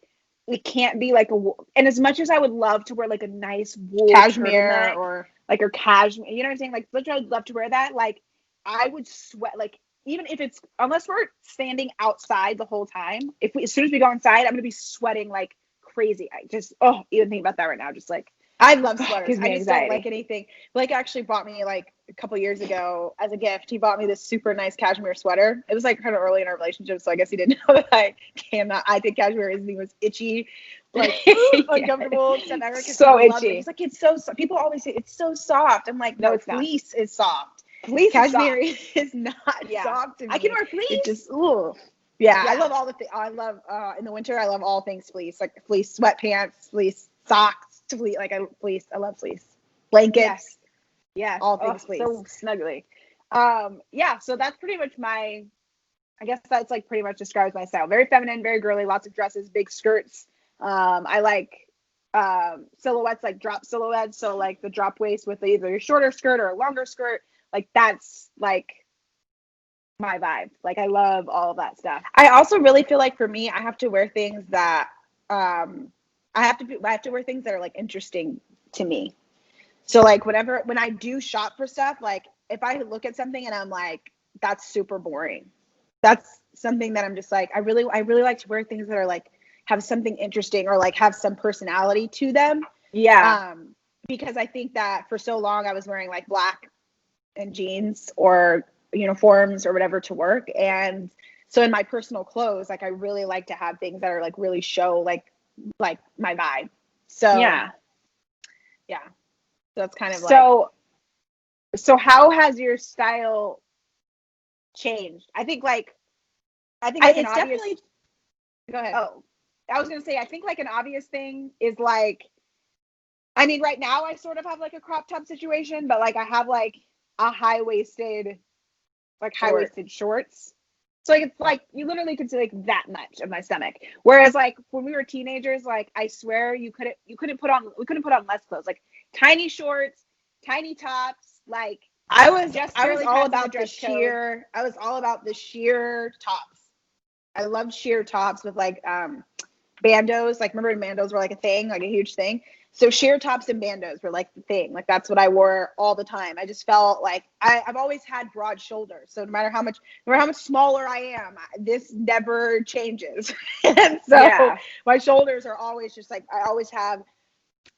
C: it can't be like and as much as I would love to wear like a nice wool
A: Cashmere
C: or cashmere, you know what I'm saying? Like literally I'd love to wear that. Like I would sweat, like even if it's, unless we're standing outside the whole time, as soon as we go inside, I'm gonna be sweating like crazy. I just even think about that right now, just like
A: I love sweaters.
C: gives me
A: I just
C: anxiety.
A: don't like anything. Blake actually bought me like a couple years ago as a gift. He bought me this super nice cashmere sweater. It was like kind of early in our relationship, so I guess he didn't know that I think cashmere is the most itchy, like uncomfortable stuff ever.
C: So itchy.
A: He's like, it's so soft. People always say it's so soft. I'm like, no,
C: it's
A: fleece is soft.
C: Fleece
A: Cashmere
C: is
A: not
C: yeah.
A: soft to me.
C: I can wear fleece.
A: It just Yeah, I love all the things. I love in the winter. I love all things fleece, like fleece sweatpants, fleece socks, fleece. Like I love fleece blankets.
C: Yes,
A: all things fleece.
C: So snuggly.
A: So that's pretty much I guess that's like pretty much describes my style. Very feminine, very girly. Lots of dresses, big skirts. I like silhouettes, like drop silhouettes. So like the drop waist with either a shorter skirt or a longer skirt. Like that's like my vibe. Like I love all of that stuff. I also really feel like for me, I have to wear things that I have to wear things that are like interesting to me. So like when I do shop for stuff, like if I look at something and I'm like, that's super boring, that's something that I'm just like, I really like to wear things that are like have something interesting or like have some personality to them.
C: Yeah.
A: Because I think that for so long I was wearing like black and jeans or uniforms or whatever to work. And so in my personal clothes, like I really like to have things that are like really show like my vibe. So yeah. So that's kind of
C: so how has your style changed? I think it's
A: definitely. Go ahead.
C: Oh, I was gonna say, I think like an obvious thing is like, I mean, right now I sort of have like a crop top situation, but like I have like a high-waisted shorts. So like it's like you literally could see like that much of my stomach. Whereas like when we were teenagers, like I swear we couldn't put on less clothes. Like tiny shorts, tiny tops. Like
A: I was all about the sheer tops. I loved sheer tops with like bandos. Like remember when bandos were like a thing, like a huge thing. So sheer tops and bandos were like the thing. Like that's what I wore all the time. I just felt like I've always had broad shoulders. So no matter how much smaller I am, this never changes. And so my shoulders are always just like, I always have.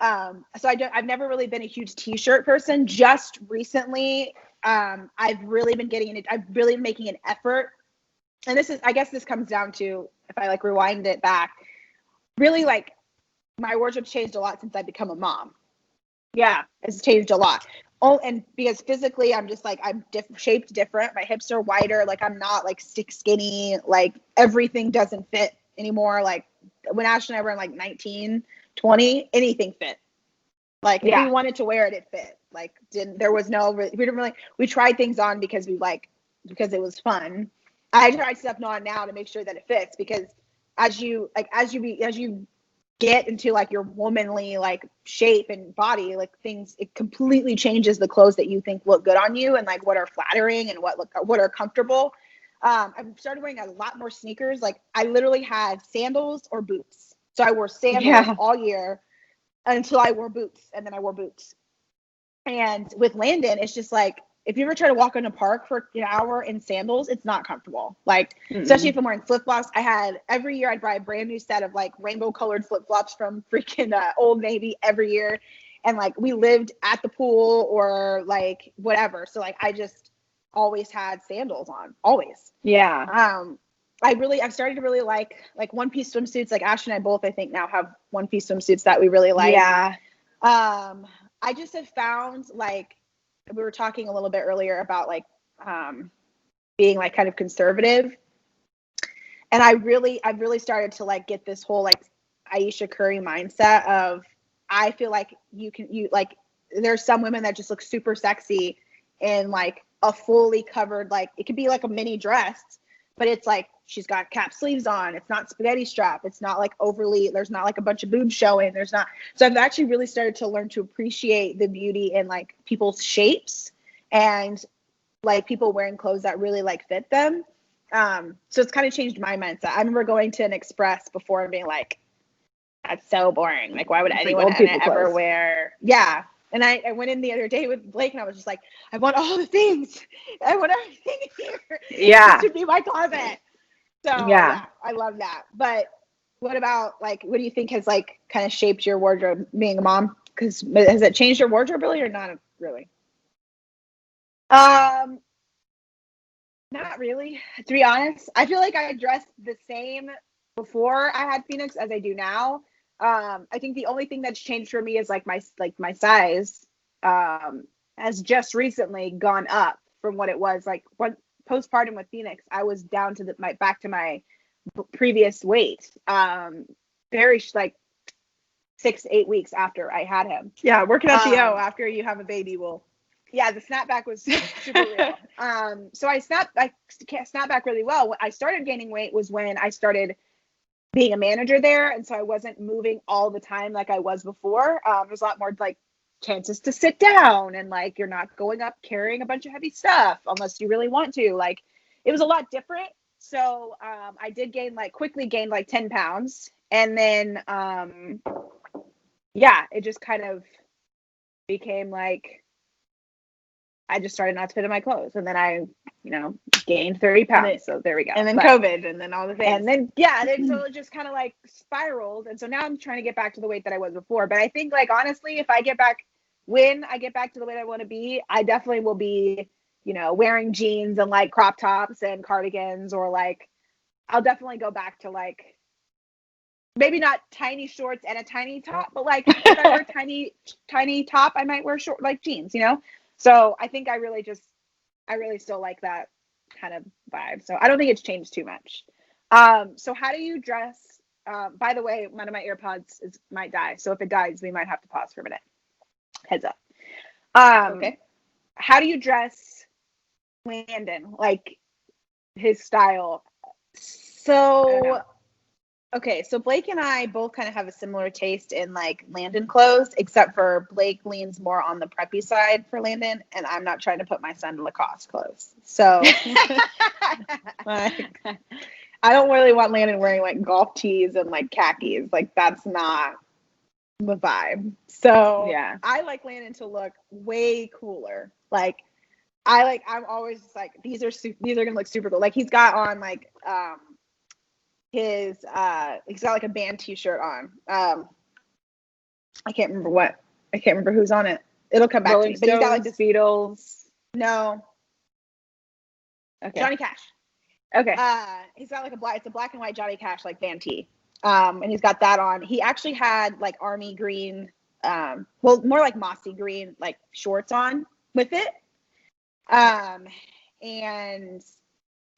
A: So I've never really been a huge t-shirt person. Just recently, I've really been making an effort. And I guess this comes down to, if I like rewind it back, really like, my wardrobe's changed a lot since I've become a mom. Yeah, it's changed a lot. Oh, and because physically I'm just like, I'm shaped different. My hips are wider. Like I'm not like skinny. Like everything doesn't fit anymore. Like when Ashley and I were in like 19, 20, anything fit. Like if we wanted to wear it, it fit. Like we tried things on because it was fun. I tried stuff on now to make sure that it fits, because as you get into like your womanly like shape and body, like it completely changes the clothes that you think look good on you and like what are flattering and what are comfortable. I've started wearing a lot more sneakers. Like I literally had sandals or boots. So I wore sandals all year until I wore boots, and then I wore boots. And with Landon, it's just like, if you ever try to walk in a park for an hour in sandals, it's not comfortable. Like, especially if I'm wearing flip-flops. Every year I'd buy a brand new set of like rainbow colored flip-flops from freaking Old Navy every year. And like we lived at the pool or like whatever. So like
C: always had sandals on, always.
D: Yeah.
C: I've started to really like one-piece swimsuits. Like Ash and I both, I think, now have one-piece swimsuits that we really like.
D: Yeah.
C: I just have found, like, we were talking a little bit earlier about like being like kind of conservative, and I've really started to like get this whole like Ayesha Curry mindset of, I feel like you like, there's some women that just look super sexy in like a fully covered, like it could be like a mini dress, but it's like she's got cap sleeves on. It's not spaghetti strap. It's not like overly, there's not like a bunch of boobs showing. There's not. So I've actually really started to learn to appreciate the beauty in like people's shapes and like people wearing clothes that really like fit them. So it's kind of changed my mindset. I remember going to an Express before and being like, that's so boring. Like, why would anyone ever wear? Yeah. And I went in the other day with Blake and I was just like, I want all the things. I want everything here.
D: Yeah.
C: It should be my closet. So yeah, I love that. But what about like, what do you think has like kind of shaped your wardrobe being a mom? Because has it changed your wardrobe really or not really? Not really, to be honest. I feel like I dressed the same before I had Phoenix as I do now. I think the only thing that's changed for me is like my size has just recently gone up from what it was like when postpartum with Phoenix. I was down to back to my previous weight. Very like 6 to 8 weeks after I had him.
A: Yeah, working out the O after you have a baby will.
C: Yeah, the snapback was super real. So I snapped back really well. When I started gaining weight was when I started being a manager there, and so I wasn't moving all the time like I was before. There's a lot more like chances to sit down, and like you're not going up carrying a bunch of heavy stuff unless you really want to. Like it was a lot different. So I did quickly gain like 10 pounds, and then it just kind of became like I just started not to fit in my clothes, and then I, gained 30 pounds. So there we go.
A: And then COVID, and then all the things.
C: And then so it just kind of like spiraled, and so now I'm trying to get back to the weight that I was before. But I think like honestly, when I get back to the weight I want to be, I definitely will be, wearing jeans and like crop tops and cardigans, or like I'll definitely go back to like maybe not tiny shorts and a tiny top, but like if I wear tiny top, I might wear short like jeans, So I think I really still like that kind of vibe. So I don't think it's changed too much. So how do you dress? By the way, one of my AirPods might die. So if it dies, we might have to pause for a minute. Heads up.
A: Okay.
C: How do you dress Landon? Like his style?
A: So, okay. So Blake and I both kind of have a similar taste in like Landon clothes, except for Blake leans more on the preppy side for Landon, and I'm not trying to put my son Lacoste clothes. So like, I don't really want Landon wearing like golf tees and like khakis. Like that's not the vibe. So
C: yeah,
A: I like Landon to look way cooler. Like I'm always like these are gonna look super cool. Like he's got on like he's got like a band t-shirt on. I can't remember who's on it. It'll come back to me. But he's got like this
C: Beatles.
A: No.
C: Okay.
A: Johnny Cash.
C: Okay.
A: He's got like it's a black and white Johnny Cash like band tee. And he's got that on. He actually had like army green, more like mossy green like shorts on with it. And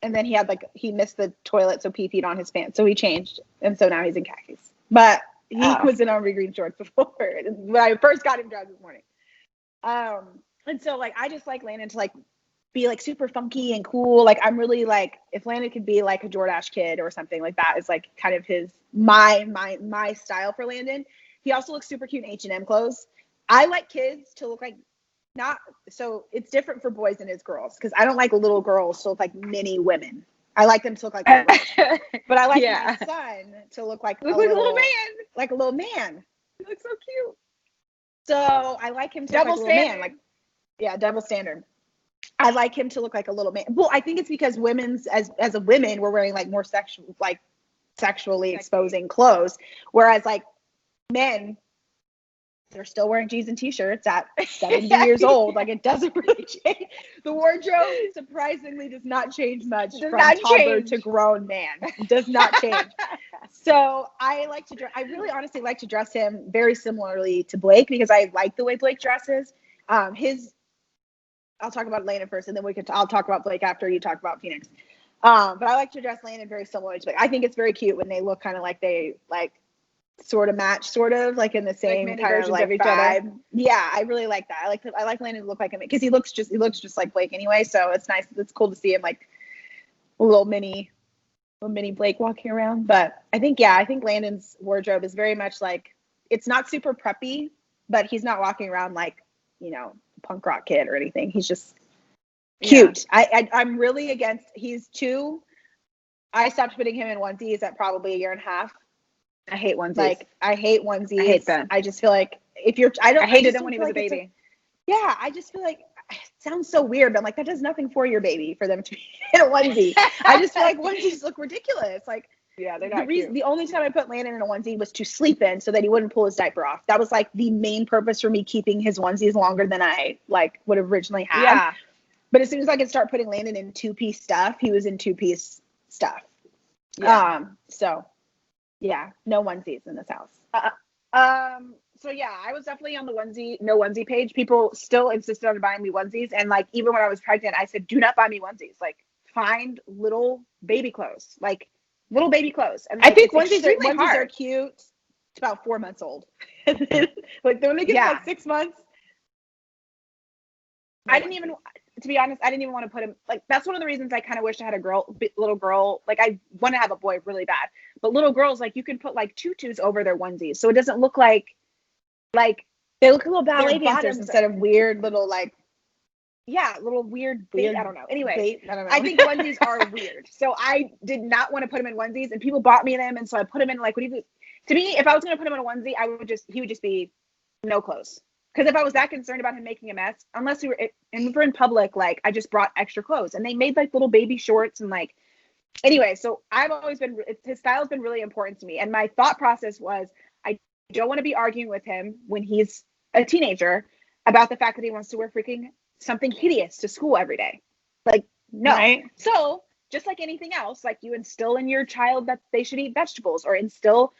A: then he missed the toilet, so pee-peed on his pants. So he changed, and so now he's in khakis. But he was in army green shorts before when I first got him dressed this morning. And so like I just like Landon to like be like super funky and cool. Like I'm really like if Landon could be like a Jordache kid or something like that is like kind of my style for Landon. He also looks super cute in H&M clothes. I like kids to look like so it's different for boys than it is girls because I don't like little girls to look like mini women. I like them to look like but I like my son to look like a little man. Like a little man.
C: He looks so cute.
A: So I like him to look like a little man. Like double standard. I like him to look like a little man. Well, I think it's because as a women we're wearing like more sexually exposing clothes, whereas like men
C: they're still wearing jeans and t-shirts at 70 years old. Like, it doesn't really change. The wardrobe surprisingly does not change much from toddler to grown man. It does not change. So I really honestly like to dress him very similarly to Blake, because I like the way Blake dresses. I'll talk about Landon first, and then I'll talk about Blake after you talk about Phoenix. But I like to dress Landon very similar to Blake. I think it's very cute when they look kind of like they sort of match, sort of like in the same kind of like vibe. Yeah, I really like that. I like Landon to look like him, because he looks just like Blake anyway. So it's nice. It's cool to see him like a little mini Blake walking around. But I think Landon's wardrobe is very much like, it's not super preppy, but he's not walking around like, you know, punk rock kid or anything. He's just cute. Yeah. I'm really against. He's 2. I stopped putting him in onesies at probably a year and a half. I hate onesies. Like, I hate onesies. I hate them. I just feel like I hated them when he was a baby. Yeah, I just feel like it sounds so weird, but I'm like, that does nothing for your baby for them to be in a onesie. I just feel like onesies look ridiculous. Like, yeah, they're not cute. The only time I put Landon in a onesie was to sleep in so that he wouldn't pull his diaper off. That was like the main purpose for me keeping his onesies longer than I like would have originally had. Yeah. But as soon as I could start putting Landon in 2-piece stuff, he was in 2-piece stuff. Yeah. So yeah, no onesies in this house. So yeah, I was definitely on the no onesie page. People still insisted on buying me onesies. And like, even when I was pregnant, I said, do not buy me onesies. Like, find little baby clothes. Like, little baby clothes. And like, I think onesies are cute. It's about 4 months old. Like, when they get like 6 months. To be honest, I didn't even want to put him, like, that's one of the reasons I kind of wish I had a little girl. Like, I want to have a boy really bad, but little girls, like, you can put like tutus over their onesies, so it doesn't look like they look a little ballet dancers instead of weird little like, little weird I don't know. Anyway, I think onesies are weird, so I did not want to put him in onesies, and people bought me them, and so I put him in like, to me, if I was going to put him in a onesie, he would just be no clothes. Because if I was that concerned about him making a mess, unless we were in public, like, I just brought extra clothes, and they made like little baby shorts and like, anyway. So I've always been, his style has been really important to me. And my thought process was, I don't want to be arguing with him when he's a teenager about the fact that he wants to wear freaking something hideous to school every day. Like, no. Right? So just like anything else, like, you instill in your child that they should eat vegetables, or instill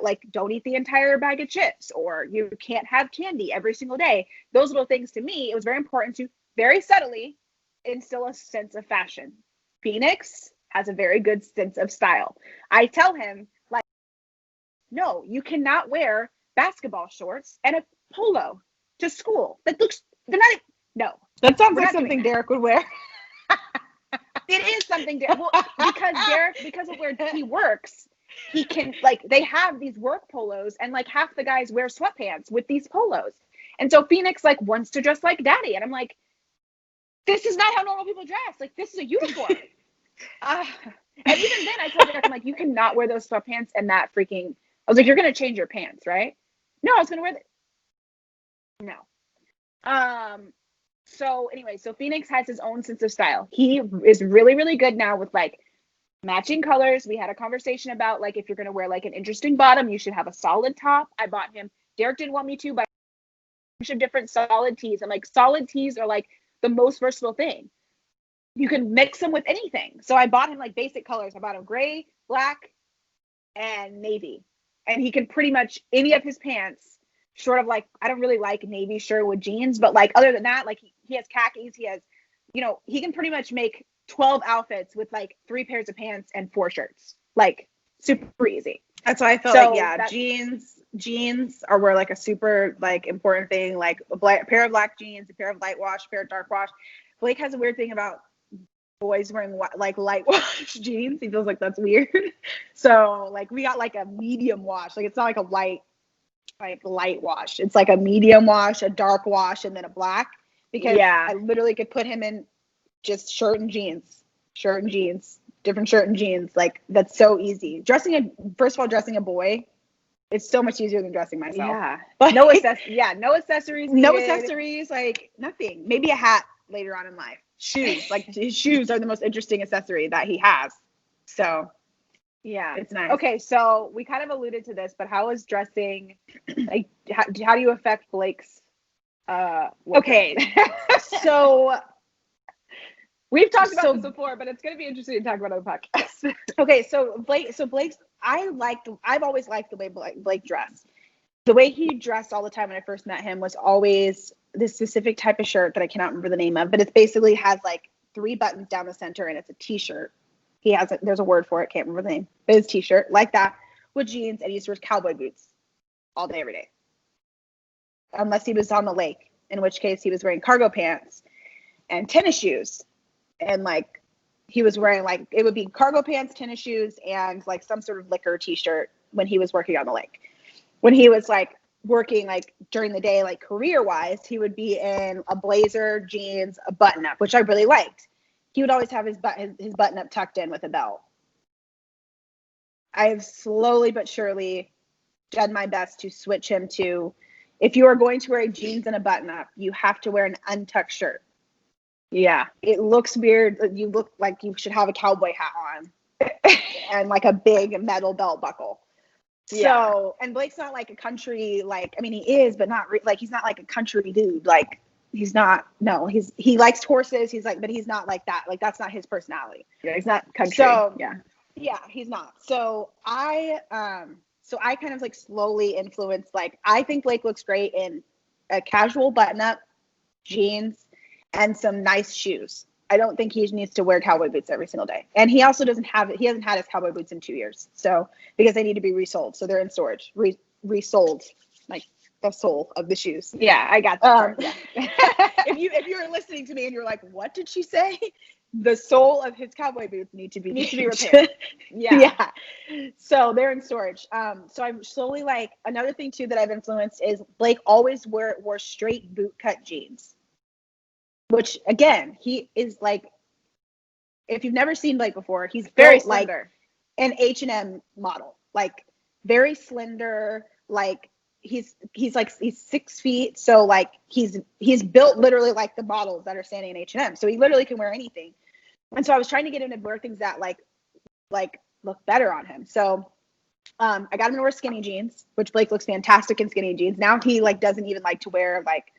C: like, don't eat the entire bag of chips, or you can't have candy every single day. Those little things, to me, it was very important to very subtly instill a sense of fashion. Phoenix has a very good sense of style. I tell him, like, no, you cannot wear basketball shorts and a polo to school. That sounds like something Derek would wear. It is something different. Well, because of where he works, he can, like, they have these work polos, and like half the guys wear sweatpants with these polos. And so Phoenix like wants to dress like daddy. And I'm like, this is not how normal people dress. Like, this is a uniform. And even then I told Derek, I'm like, you cannot wear those sweatpants and that freaking, I was like, you're going to change your pants, right? No, I was going to wear no. So anyway, so Phoenix has his own sense of style. He is really, really good now with like matching colors. We had a conversation about like, if you're going to wear like an interesting bottom, you should have a solid top. I bought him, Derek didn't want me to, but a bunch of different solid tees. And like, solid tees are like the most versatile thing. You can mix them with anything. So I bought him like basic colors. I bought him gray, black, and navy. And he can pretty much, any of his pants, short of like, I don't really like navy shirt with jeans, but like, other than that, like, he has khakis, he has, you know, he can pretty much make 12 outfits with like 3 pairs of pants and 4 shirts. Like, super easy. That's why I felt so, like, yeah, jeans are where like a super like important thing, like a pair of black jeans, a pair of light wash, a pair of dark wash. Blake has a weird thing about boys wearing like light wash jeans. He feels like that's weird. So like, we got like a medium wash. Like, it's not like a light wash. It's like a medium wash, a dark wash, and then a black. Because I literally could put him in just shirt and jeans, different shirt and jeans. Like, that's so easy. First of all, dressing a boy, it's so much easier than dressing myself. Yeah. But no accessories. No accessories, like nothing. Maybe a hat later on in life. Shoes. Like, his shoes are the most interesting accessory that he has. So Yeah.
A: It's nice.
C: Okay, so we kind of alluded to this, but how is dressing like how do you affect Blake's look?
A: Okay. So
C: we've talked about this before, but it's going to be interesting to talk about on the podcast.
A: okay, so Blake's I've always liked the way Blake dressed. The way he dressed all the time when I first met him was always this specific type of shirt that I cannot remember the name of, but it basically has like 3 buttons down the center and it's a t-shirt. There's a word for it, can't remember the name, but it's a t-shirt like that with jeans, and he used to wear cowboy boots all day, every day. Unless he was on the lake, in which case he was wearing cargo pants and tennis shoes. And like he was wearing like, it would be cargo pants, tennis shoes, and like some sort of liquor t-shirt when he was working on the lake. When he was like working like during the day, like career wise, he would be in a blazer, jeans, a button up, which I really liked. He would always have his button up tucked in with a belt. I have slowly but surely done my best to switch him to, if you are going to wear jeans and a button up, you have to wear an untucked shirt.
C: Yeah.
A: It looks weird. You look like you should have a cowboy hat on and like a big metal belt buckle.
C: Yeah.
A: So, and Blake's not like a country, like, I mean, he is, but not like, he's not like a country dude. Like, he's not, no, he likes horses. He's like, but he's not like that. Like, that's not his personality.
C: Yeah, he's not country.
A: So,
C: yeah,
A: he's not. So I kind of like slowly influenced, like, I think Blake looks great in a casual button up, jeans, and some nice shoes. I don't think he needs to wear cowboy boots every single day. And he also hasn't had his cowboy boots in 2 years. So, because they need to be resold. So they're in storage, resold, like the sole of the shoes.
C: Yeah, I got that.
A: Yeah. if you were listening to me and you're like, what did she say? The sole of his cowboy boots need to be repaired. Yeah. So they're in storage. So I'm slowly like, another thing too that I've influenced is Blake always wore straight boot cut jeans. Which again, he is like, if you've never seen Blake before, he's
C: very
A: built like an H&M model, like very slender, like he's 6 feet. So like he's built literally like the models that are standing in H&M. So he literally can wear anything. And so I was trying to get him to wear things that like look better on him. So I got him to wear skinny jeans, which Blake looks fantastic in skinny jeans. Now he like doesn't even like to wear like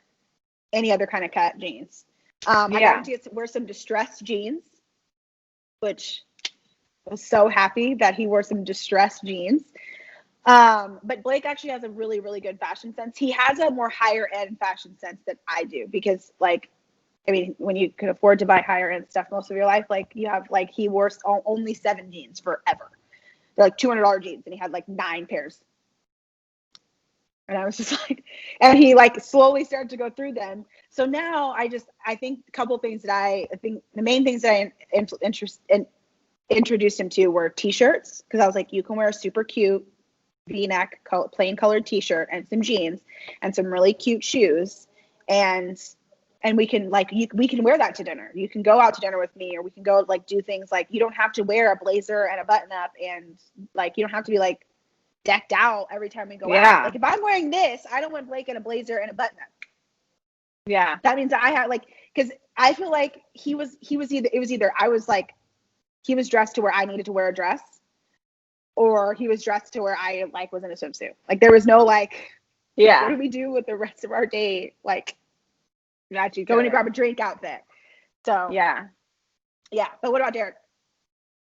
A: any other kind of cut jeans. I got him to wear some distressed jeans, which I was so happy that he wore some distressed jeans. But Blake actually has a really, really good fashion sense. He has a more higher end fashion sense than I do, because like, I mean, when you can afford to buy higher end stuff most of your life, like you have, like he wore only 7 jeans forever. They're like $200 jeans, and he had like 9 pairs. And I was just like, and he like slowly started to go through them. So now I think a couple of things that I think the main things that I introduced him to were t-shirts, because I was like, you can wear a super cute V-neck plain colored t-shirt and some jeans and some really cute shoes, and we can like we can wear that to dinner. You can go out to dinner with me, or we can go like do things like, you don't have to wear a blazer and a button up, and like you don't have to be like decked out every time we go out. Like if I'm wearing this, I don't want Blake in a blazer and a button up.
C: Yeah.
A: That means I have like, because I feel like he was either I was like, he was dressed to where I needed to wear a dress, or he was dressed to where I like was in a swimsuit. Like there was no like, what do we do with the rest of our day? Like go and grab a drink outfit. So yeah. But what about Derek?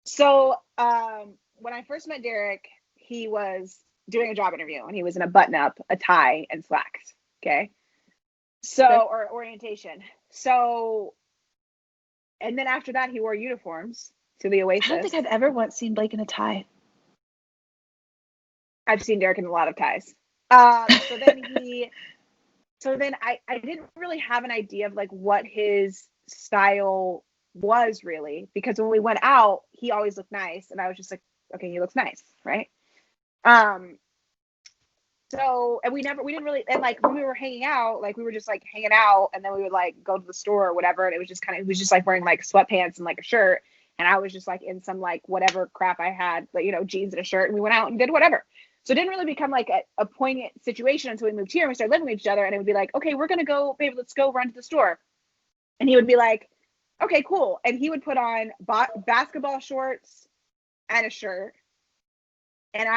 A: So when I first met Derek, he was doing a job interview, and he was in a button up, a tie, and slacks. Okay. So, or orientation. So, and then after that, he wore uniforms to the Oasis.
C: I don't think I've ever once seen Blake in a tie.
A: I've seen Derek in a lot of ties. So then I didn't really have an idea of like what his style was really, because when we went out, he always looked nice, and I was just like, okay, he looks nice, right? So, and we didn't really, and like when we were hanging out, like we were just like hanging out, and then we would like go to the store or whatever, and it was just like wearing like sweatpants and like a shirt, and I was just like in some like whatever crap I had, like, you know, jeans and a shirt, and we went out and did whatever. So it didn't really become like a poignant situation until we moved here and we started living with each other, and it would be like, okay, we're gonna go, babe, let's go run to the store, and he would be like, okay, cool, and he would put on basketball shorts and a shirt
C: And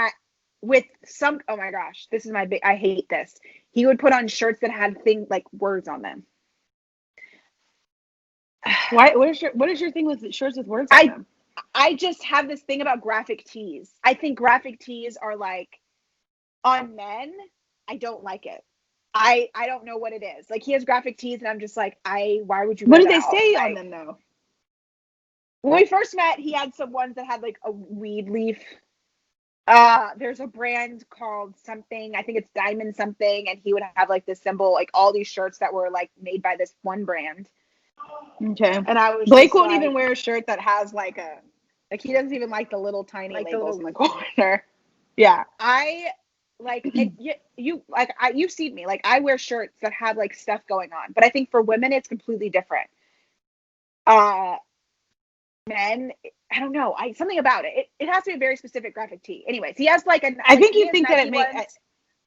C: oh my gosh, this is I hate this. He would put on shirts that had things like words on them.
D: Why? What is your thing with shirts with words on them?
C: I just have this thing about graphic tees. I think graphic tees are like, on men, I don't like it. I don't know what it is. Like, he has graphic tees and I'm just like, why would you
D: What
C: wear
D: did they
C: that
D: say
C: all
D: on
C: night?
D: them though?
C: When we first met, he had some ones that had like a weed leaf. There's a brand called something, I think it's Diamond something, and he would have like this symbol, like all these shirts that were like made by this one brand.
D: Okay.
C: And I was
D: Blake
C: just
D: won't
C: like,
D: even wear a shirt that has like he doesn't even like the little tiny
C: Like the
D: labels
C: little-
D: in the corner. Yeah.
C: I like, and you've seen me, like I wear shirts that have like stuff going on, but I think for women it's completely different. Men, I don't know, something about it. It has to be a very specific graphic tee. Anyways, he has like
D: I think
C: he
D: you
C: has
D: think that
C: Nike
D: it makes.
C: ones.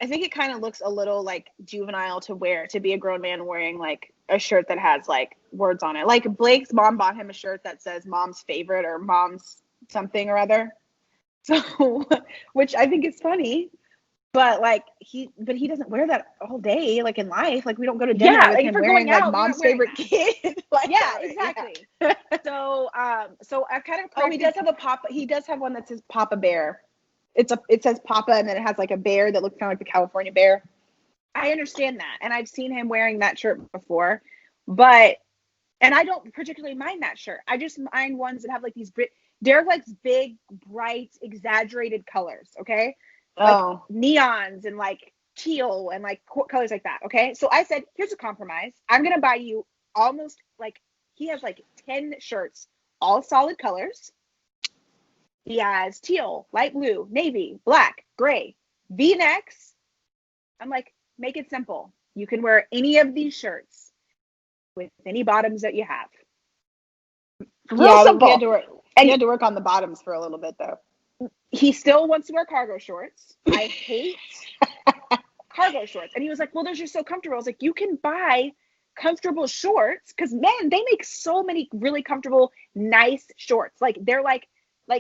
D: I think it kind of looks a little like juvenile to be a grown man wearing like a shirt that has like words on it. Like Blake's mom bought him a shirt that says "Mom's favorite" or "Mom's something or other." So, which I think is funny, but like he doesn't wear that all day. Like in life, like we don't go to dinner
C: Yeah,
D: with
C: like
D: him
C: if we're
D: wearing
C: going
D: like
C: out, we're not
D: mom's
C: wearing
D: favorite kid. Like
C: Yeah,
D: that.
C: exactly.
D: Yeah.
C: So I kind of
D: Oh, he does have a Papa. He does have one that says Papa Bear. It says Papa, and then it has like a bear that looks kind of like the California bear.
C: I understand that, and I've seen him wearing that shirt before, and I don't particularly mind that shirt. I just mind ones that have like they're like big, bright, exaggerated colors. Okay, like neons and like teal and like colors like that. Okay, so I said, here's a compromise. I'm gonna buy you almost like he has like 10 shirts, all solid colors. He has teal, light blue, navy, black, gray, V-necks. I'm like, make it simple. You can wear any of these shirts with any bottoms that you have. Real simple.
D: He had to work on the bottoms for a little bit though.
C: He still wants to wear cargo shorts. I hate cargo shorts. And he was like, well, those are so comfortable. I was like, you can buy comfortable shorts because men, they make so many really comfortable, nice shorts. Like they're like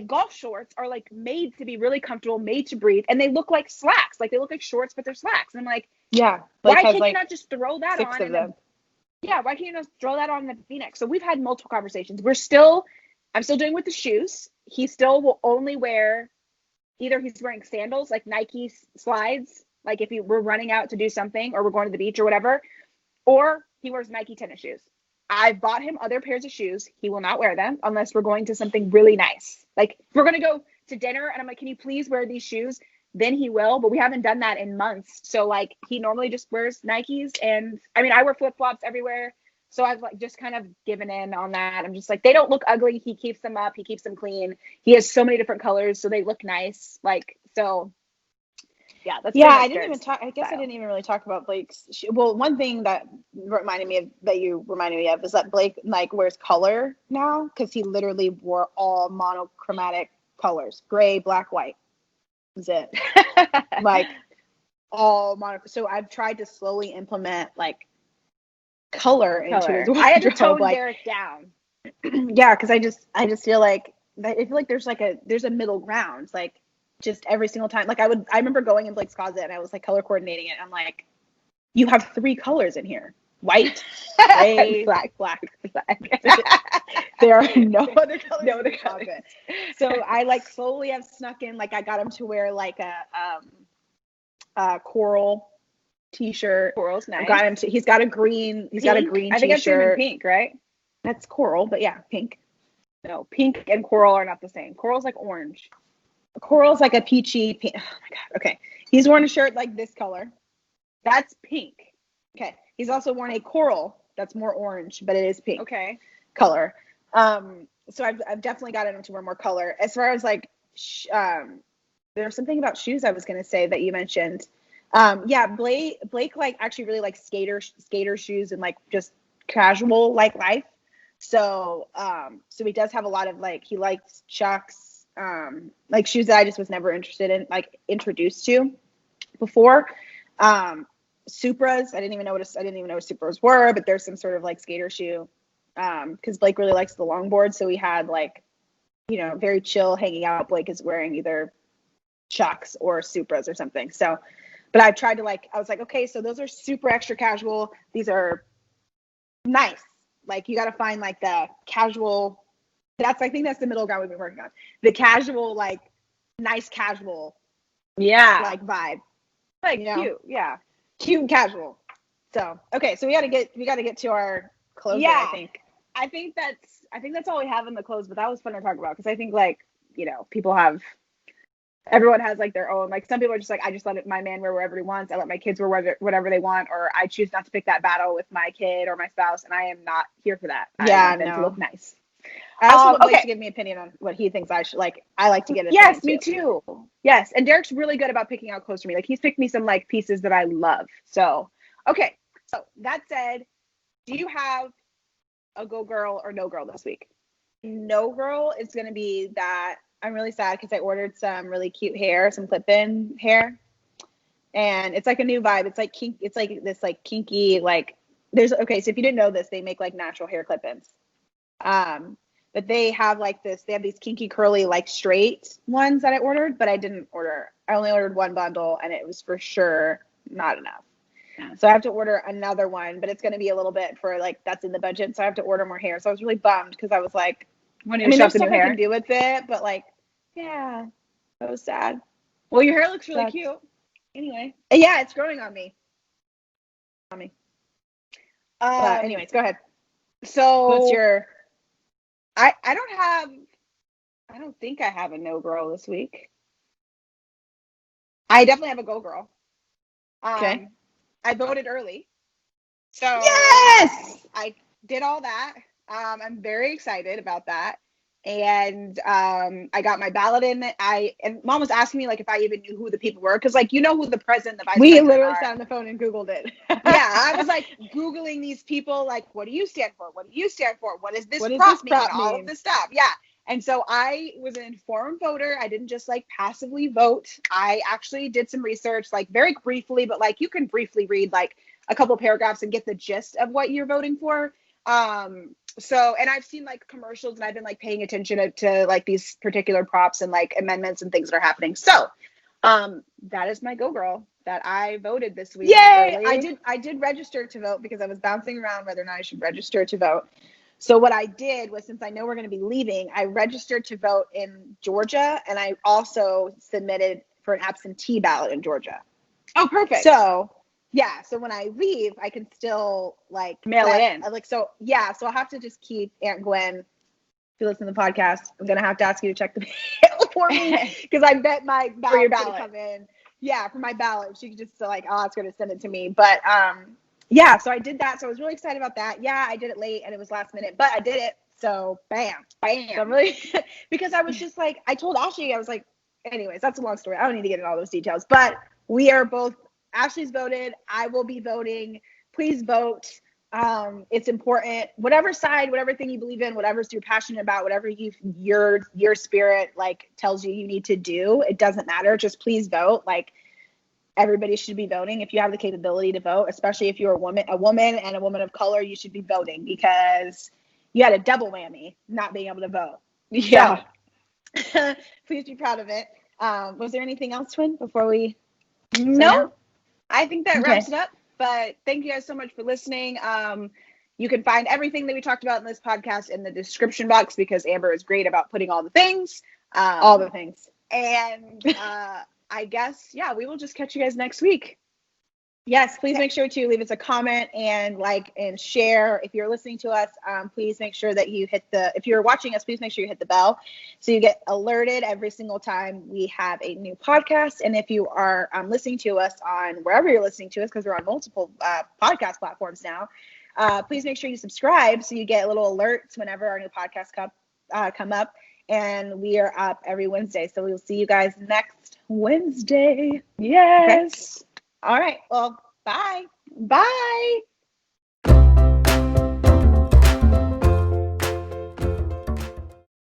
C: golf shorts are like made to be really comfortable, made to breathe, and they look like slacks. Like they look like shorts, but they're slacks. And I'm like,
D: yeah,
C: why can't you not just throw that on?
D: 6 of them.
C: Yeah, why can't you just throw that on the V-neck? So we've had multiple conversations. I'm still doing with the shoes. He still will only wear, either he's wearing sandals, like Nike slides, like if we're running out to do something or we're going to the beach or whatever, or he wears Nike tennis shoes. I've bought him other pairs of shoes. He will not wear them unless we're going to something really nice. Like if we're going to go to dinner and I'm like, can you please wear these shoes? Then he will, but we haven't done that in months. So like he normally just wears Nikes, and I mean, I wear flip-flops everywhere. So I've like just kind of given in on that. I'm just like, they don't look ugly. He keeps them up. He keeps them clean. He has so many different colors, so they look nice. Like, so yeah, that's
D: I didn't even talk. I guess I didn't even really talk about Blake's. Well, one thing that you reminded me of is that Blake like wears color now because he literally wore all monochromatic colors: gray, black, white. Is it like all mono? So I've tried to slowly implement like color into his wardrobe.
C: I had to tone Derek down.
D: Yeah, because I just feel like there's a middle ground. Like just every single time, like I remember going in Blake's closet and I was like color coordinating it. I'm like, you have 3 colors in here: white, gray, black. There are no other colors in the closet. So I like slowly have snuck in, like I got him to wear like a coral t-shirt.
C: Coral's nice.
D: He's got a green t-shirt.
C: I think I've seen him in pink, right?
D: That's coral, but yeah, pink.
C: No, pink and coral are not the same. Coral's like orange.
D: Coral's like a peachy pink. Oh my god. Okay. He's worn a shirt like this color.
C: That's pink.
D: Okay. He's also worn a coral that's more orange, but it is pink.
C: Okay.
D: Color. So I've definitely gotten him to wear more color. As far as like there's something about shoes I was going to say that you mentioned. Yeah, Blake like actually really likes skater shoes and like just casual like life. So he does have a lot of like, he likes Chucks, like shoes that I just was never interested in, like introduced to before. Supras, I didn't even know what Supras were, but there's some sort of like skater shoe. Because Blake really likes the longboard, so we had like, very chill hanging out. Blake is wearing either
C: Chucks or Supras or something. So, but I tried to I was like, okay, so those are super extra casual. These are nice. Like you got to find like the casual. I think that's the middle ground we've been working on. The casual, like nice casual, like vibe.
D: Like cute, yeah,
C: cute and casual. So okay, so we got to get to our closer.
D: Yeah.
C: I think that's all we have in the close. But that was fun to talk about because I think everyone has like their own. Like some people are just like, I just let my man wear wherever he wants. I let my kids wear whatever they want, or I choose not to pick that battle with my kid or my spouse, and I am not here for that. I want them to look nice. I also want Blake to give me an opinion on what he thinks I should like. I like to get it.
D: Yes, me too.
C: Yes, and Derek's really good about picking out clothes for me. Like he's picked me some like pieces that I love. So okay. So that said, do you have a go girl or no girl this week? No girl is going to be that I'm really sad because I ordered some really cute hair, some clip-in hair, and it's like a new vibe. It's like it's like this like kinky like. So if you didn't know this, they make like natural hair clip-ins. But they have they have these kinky curly like straight ones that I ordered, but I didn't order. I only ordered one bundle and it was for sure not enough. Yeah. So I have to order another one, but it's going to be a little bit for that's in the budget. So I have to order more hair. So I was really bummed because I was like, there's stuff I can do with it, but yeah, that was sad.
D: Well, your hair looks really cute. Anyway.
C: Yeah, it's growing on me. Anyways, go ahead.
D: So
C: what's your I don't think I have a no girl this week. I definitely have a go girl.
D: Okay.
C: I voted early. So
D: yes,
C: I did all that. I'm very excited about that. And I got my ballot in. And Mom was asking me if I even knew who the people were, because who the president, the vice president.
D: We literally sat on the phone and Googled it.
C: Yeah, I was Googling these people. What do you stand for? What do you stand for? What does this prop mean? All of this stuff. Yeah. And so I was an informed voter. I didn't just I vote. I actually did some research, very briefly, but you can briefly read a couple paragraphs and get the gist of what you're voting for. So, and I've seen commercials and I've been paying attention to these particular props and amendments and things that are happening. So, that is my go girl that I voted this week.
D: Yay!
C: Early. I did register to vote because I was bouncing around whether or not I should register to vote. So what I did was, since I know we're going to be leaving, I registered to vote in Georgia, and I also submitted for an absentee ballot in Georgia.
D: Oh, perfect.
C: So yeah, so when I leave, I can still
D: mail it in.
C: So I'll have to just keep Aunt Gwen. If you listen to the podcast, I'm gonna have to ask you to check the mail for me because I bet my ballot's gonna come in. Yeah, for my ballot, she could just ask her to send it to me. But yeah, so I did that. So I was really excited about that. Yeah, I did it late and it was last minute, but I did it. So bam. So I'm really because I was just I told Ashley, I was anyways, that's a long story. I don't need to get into all those details, but we are both. Ashley's voted. I will be voting. Please vote. It's important. Whatever side, whatever thing you believe in, whatever you're passionate about, whatever your spirit tells you need to do, it doesn't matter. Just please vote. Everybody should be voting. If you have the capability to vote, especially if you're a woman and a woman of color, you should be voting because you had a double whammy not being able to vote.
D: Yeah.
C: So, please be proud of it. Was there anything else, Twin, before we?
D: No. I think that wraps it up, but thank you guys so much for listening. You can find everything that we talked about in this podcast in the description box because Amber is great about putting all the things.
C: All the things.
D: And I guess, we will just catch you guys next week.
C: Yes, please make sure to leave us a comment and and share. If you're listening to us, please make sure that you if you're watching us, please make sure you hit the bell so you get alerted every single time we have a new podcast. And if you are listening to us on wherever you're listening to us, because we're on multiple podcast platforms now, please make sure you subscribe so you get little alerts whenever our new podcasts come up. And we are up every Wednesday. So we'll see you guys next Wednesday.
D: Yes.
C: Okay. All right. Well, bye.
D: Bye.